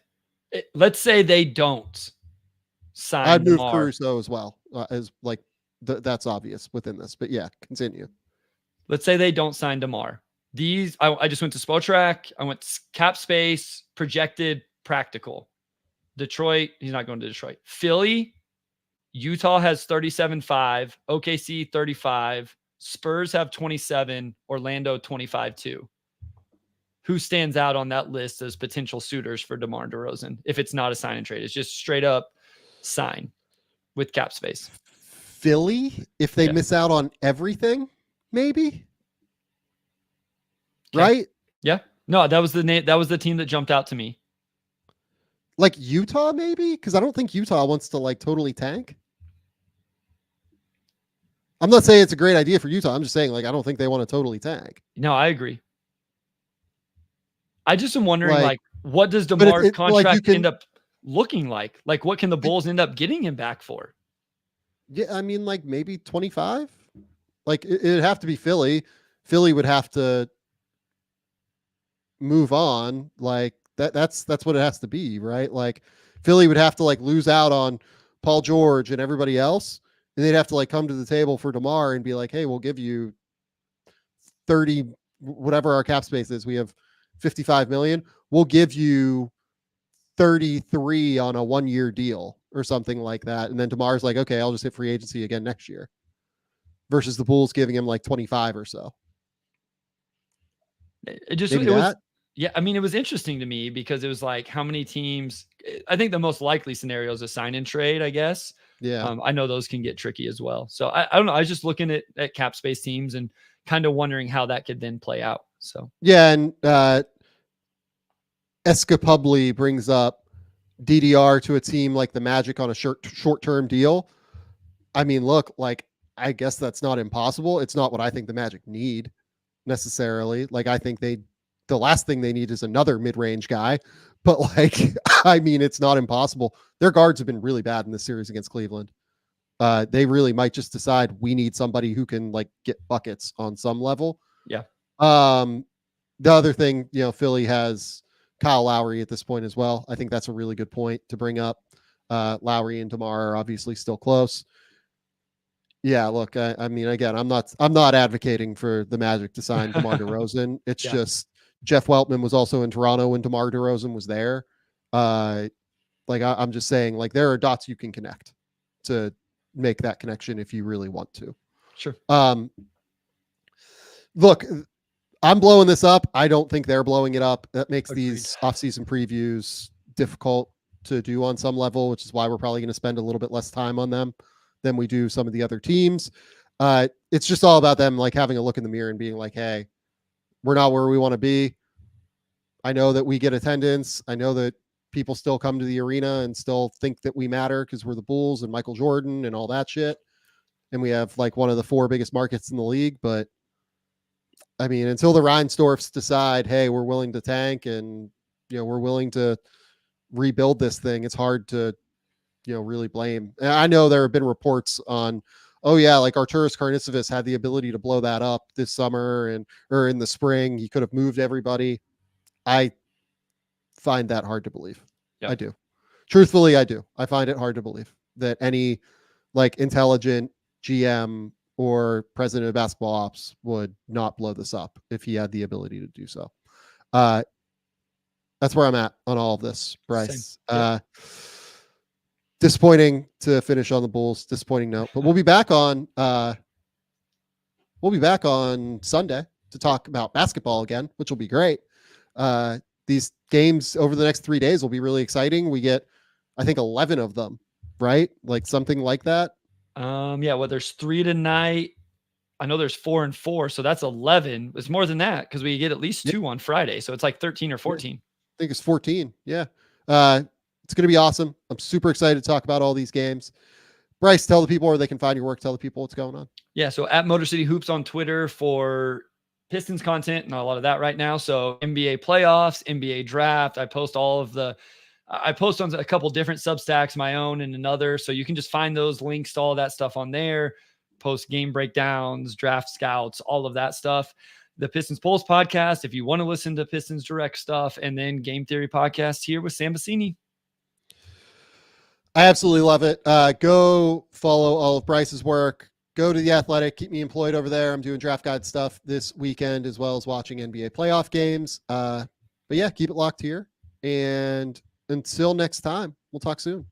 Let's say they don't sign I'd move DeMar. Caruso as well, as like that's obvious within this. But yeah, continue. Let's say they don't sign DeMar. I just went to Spotrac. I went to cap space, projected, practical. Detroit, he's not going to Detroit. Philly, Utah has 37.5, OKC 35, Spurs have 27, Orlando 25-2. Who stands out on that list as potential suitors for DeMar DeRozan? If it's not a sign and trade, it's just straight up sign with cap space. Philly, if they miss out on everything, maybe. Okay. Right? Yeah. No, that was the name. That was the team that jumped out to me. Like Utah, maybe? Because I don't think Utah wants to like totally tank. I'm not saying it's a great idea for Utah. I'm just saying, like, I don't think they want to totally tank. No, I agree. I just am wondering, Like, like, what does but DeMar's like contract end up looking like? Like, what can the Bulls end up getting him back for? Yeah, I mean, like maybe 25. Like it'd have to be Philly. Philly would have to move on. Like that's what it has to be, right? Like Philly would have to like lose out on Paul George and everybody else, and they'd have to like come to the table for DeMar and be like, hey, we'll give you 30, whatever our cap space is. We have 55 million. We'll give you 33 on a 1-year deal or something like that. And then DeMar's like, okay, I'll just hit free agency again next year. Versus the Bulls giving him like 25 or so. It was, yeah. I mean, it was interesting to me because it was like, how many teams? I think the most likely scenario is a sign and trade, I guess. Yeah. I know those can get tricky as well. So I don't know. I was just looking at cap space teams and kind of wondering how that could then play out. So yeah, and Escapubly brings up DDR to a team like the Magic on a short-term deal. I mean, look, like, I guess that's not impossible. It's not what I think the Magic need necessarily. Like, I think the last thing they need is another mid-range guy. But like, I mean, it's not impossible. Their guards have been really bad in this series against Cleveland. They really might just decide we need somebody who can like get buckets on some level. Yeah. The other thing, Philly has Kyle Lowry at this point as well. I think that's a really good point to bring up. Lowry and DeMar are obviously still close. Yeah, look, I mean, again, I'm not advocating for the Magic to sign DeMar DeRozan. It's just Jeff Weltman was also in Toronto when DeMar DeRozan was there. Like I'm just saying, like there are dots you can connect to make that connection if you really want to. Sure. Look, I'm blowing this up. I don't think they're blowing it up. That makes Agreed. these off-season previews difficult to do on some level, which is why we're probably going to spend a little bit less time on them than we do some of the other teams. It's just all about them like having a look in the mirror and being like, hey, we're not where we want to be. I know that we get attendance. I know that people still come to the arena and still think that we matter because we're the Bulls and Michael Jordan and all that shit. And we have like one of the 4 biggest markets in the league. But I mean, until the Reinsdorfs decide, hey, we're willing to tank and, we're willing to rebuild this thing, it's hard to, really blame. And I know there have been reports on, oh yeah, like Arturas Karnisovas had the ability to blow that up this summer or in the spring. He could have moved everybody. I find that hard to believe. Yep. I do. Truthfully, I do. I find it hard to believe that any like intelligent GM or president of basketball ops would not blow this up if he had the ability to do so. That's where I'm at on all of this, Bryce. Disappointing to finish on the Bulls. Disappointing note, but we'll be back on Sunday to talk about basketball again, which will be great. These games over the next 3 days will be really exciting. We get, I think, 11 of them, right? Like something like that. Yeah. Well, there's 3 tonight. I know there's 4 and 4, so that's 11. It's more than that because we get at least 2 on Friday, so it's like 13 or 14. I think it's 14. Yeah. It's going to be awesome. I'm super excited to talk about all these games. Bryce, tell the people where they can find your work. Tell the people what's going on. Yeah. So at Motor City Hoops on Twitter for Pistons content and a lot of that right now. So NBA playoffs, NBA draft. I post on a couple different Substacks, my own and another. So you can just find those links to all that stuff on there. Post game breakdowns, draft scouts, all of that stuff. The Pistons Pulse podcast, if you want to listen to Pistons Direct stuff, and then Game Theory podcast here with Sam Vecenie. I absolutely love it. Go follow all of Bryce's work. Go to The Athletic. Keep me employed over there. I'm doing draft guide stuff this weekend as well as watching NBA playoff games. But yeah, keep it locked here. And until next time, we'll talk soon.